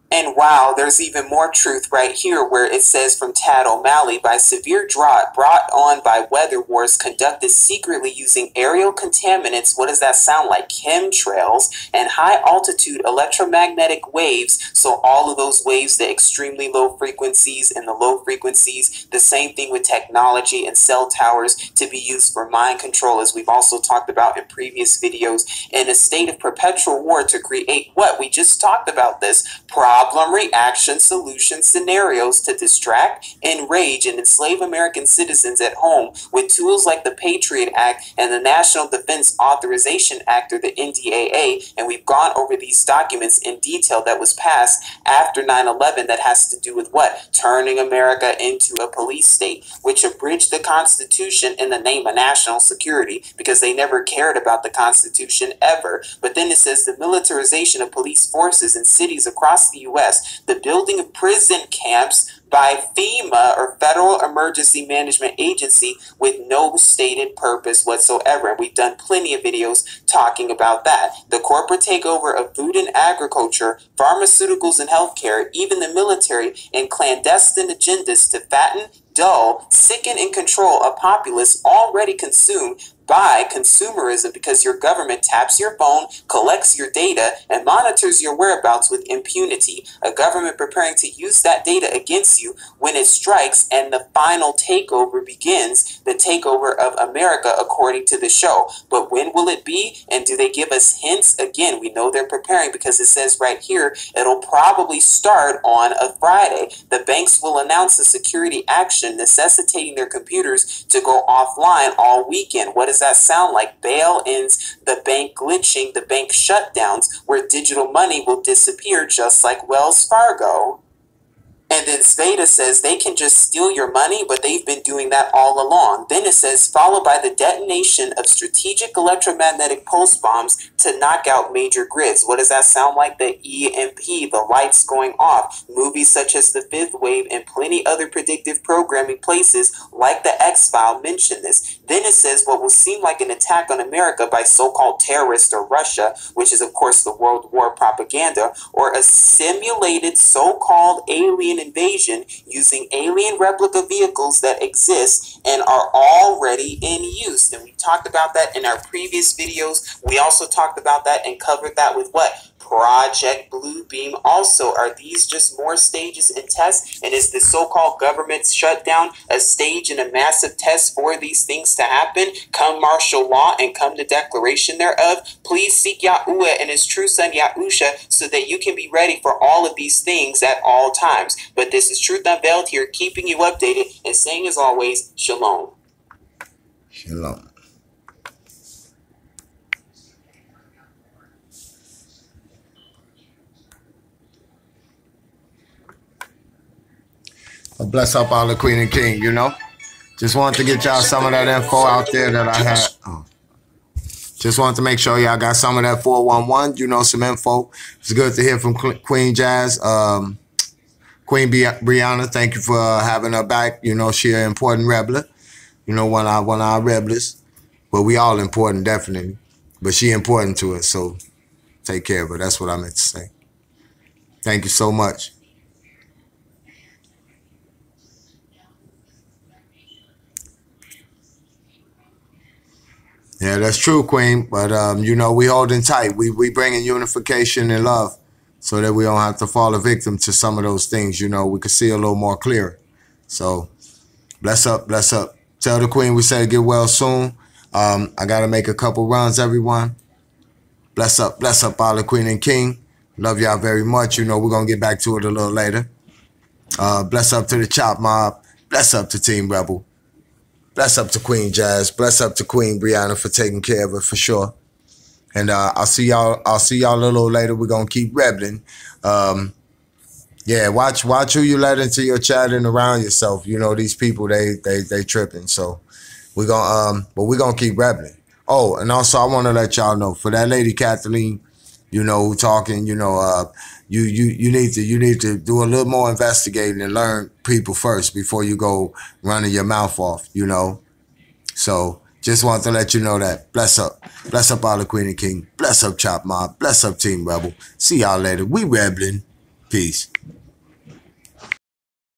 And wow, there's even more truth right here where it says from Tad O'Malley, by severe drought brought on by weather wars conducted secretly using aerial contaminants, what does that sound like? Chemtrails and high altitude electromagnetic waves. So all of those waves, the extremely low frequencies and the low frequencies, the same thing with technology and cell towers to be used for mind control, as we've also talked about in previous videos, in a state of perpetual war to create what? We just talked about this. Problem, reaction, solution scenarios to distract, enrage, and enslave American citizens at home with tools like the Patriot Act and the National Defense Authorization Act, or the NDAA. And we've gone over these documents in detail that was passed after 9/11 that has to do with what? Turning America into a police state, which abridged the Constitution in the name of national security because they never cared about the Constitution ever. But then it says the militarization of police forces in cities across the U.S., the building of prison camps by FEMA, or Federal Emergency Management Agency, with no stated purpose whatsoever. And we've done plenty of videos talking about that. The corporate takeover of food and agriculture, pharmaceuticals and healthcare, even the military, and clandestine agendas to fatten, dull, sicken, and control a populace already consumed by consumerism, because your government taps your phone, collects your data, and monitors your whereabouts with impunity. A government preparing to use that data against you when it strikes, and the final takeover begins, the takeover of America according to the show. But when will it be? And do they give us hints? Again, we know they're preparing because it says right here, it'll probably start on a Friday. The banks will announce a security action necessitating their computers to go offline all weekend. What does that sound like? Bail-ins, the bank glitching, the bank shutdowns, where digital money will disappear just like Wells Fargo. And then Sveda says they can just steal your money, but they've been doing that all along. Then it says, followed by the detonation of strategic electromagnetic pulse bombs to knock out major grids. What does that sound like? The EMP, the lights going off. Movies such as The Fifth Wave and plenty other predictive programming places like the X-File mention this. Then it says what will seem like an attack on America by so-called terrorists or Russia, which is of course the World War propaganda, or a simulated so-called alien invasion using alien replica vehicles that exist and are already in use. And we talked about that in our previous videos. We also talked about that and covered that with what? Project Bluebeam. Also, are these just more stages and tests? And is the so-called government shutdown a stage and a massive test for these things to happen? Come martial law and come the declaration thereof. Please seek Yahuwah and his true son Yahusha so that you can be ready for all of these things at all times. But this is Truth Unveiled here, keeping you updated and saying as always, Shalom. Shalom. Bless up all the Queen and King, you know. Just wanted to get y'all some of that info out there that I had. Just wanted to make sure y'all got some of that 411, you know, some info. It's good to hear from Queen Jazz. Queen Brianna, thank you for having her back. You know, she an important rebel. You know, one of our rebels. But we all important, definitely. But she important to us, so take care of her. That's what I meant to say. Thank you so much. Yeah, that's true, Queen. But, you know, we holding tight. We bringing unification and love. so that we don't have to fall a victim to some of those things. You know, we could see a little more clear. So bless up, bless up. Tell the queen we said get well soon. I got to make a couple runs, everyone. Bless up, all the queen and king. Love y'all very much. You know, we're going to get back to it a little later. Bless up to the Chop Mob. Bless up to Team Rebel. Bless up to Queen Jazz. Bless up to Queen Brianna for taking care of it for sure. And I'll see y'all a little later. We're going to keep rebelling. Yeah, watch who you let into your chat and around yourself. You know, these people, they tripping. So we're going but we're going to keep rebelling. Oh, and also I want to let y'all know, for that lady Kathleen, you know, who talking, you know, you need to do a little more investigating and learn people first before you go running your mouth off, you know. So just want to let you know that. Bless up all the Queen and King. Bless up Chop Mob. Bless up Team Rebel. See y'all later. We rebelling. Peace.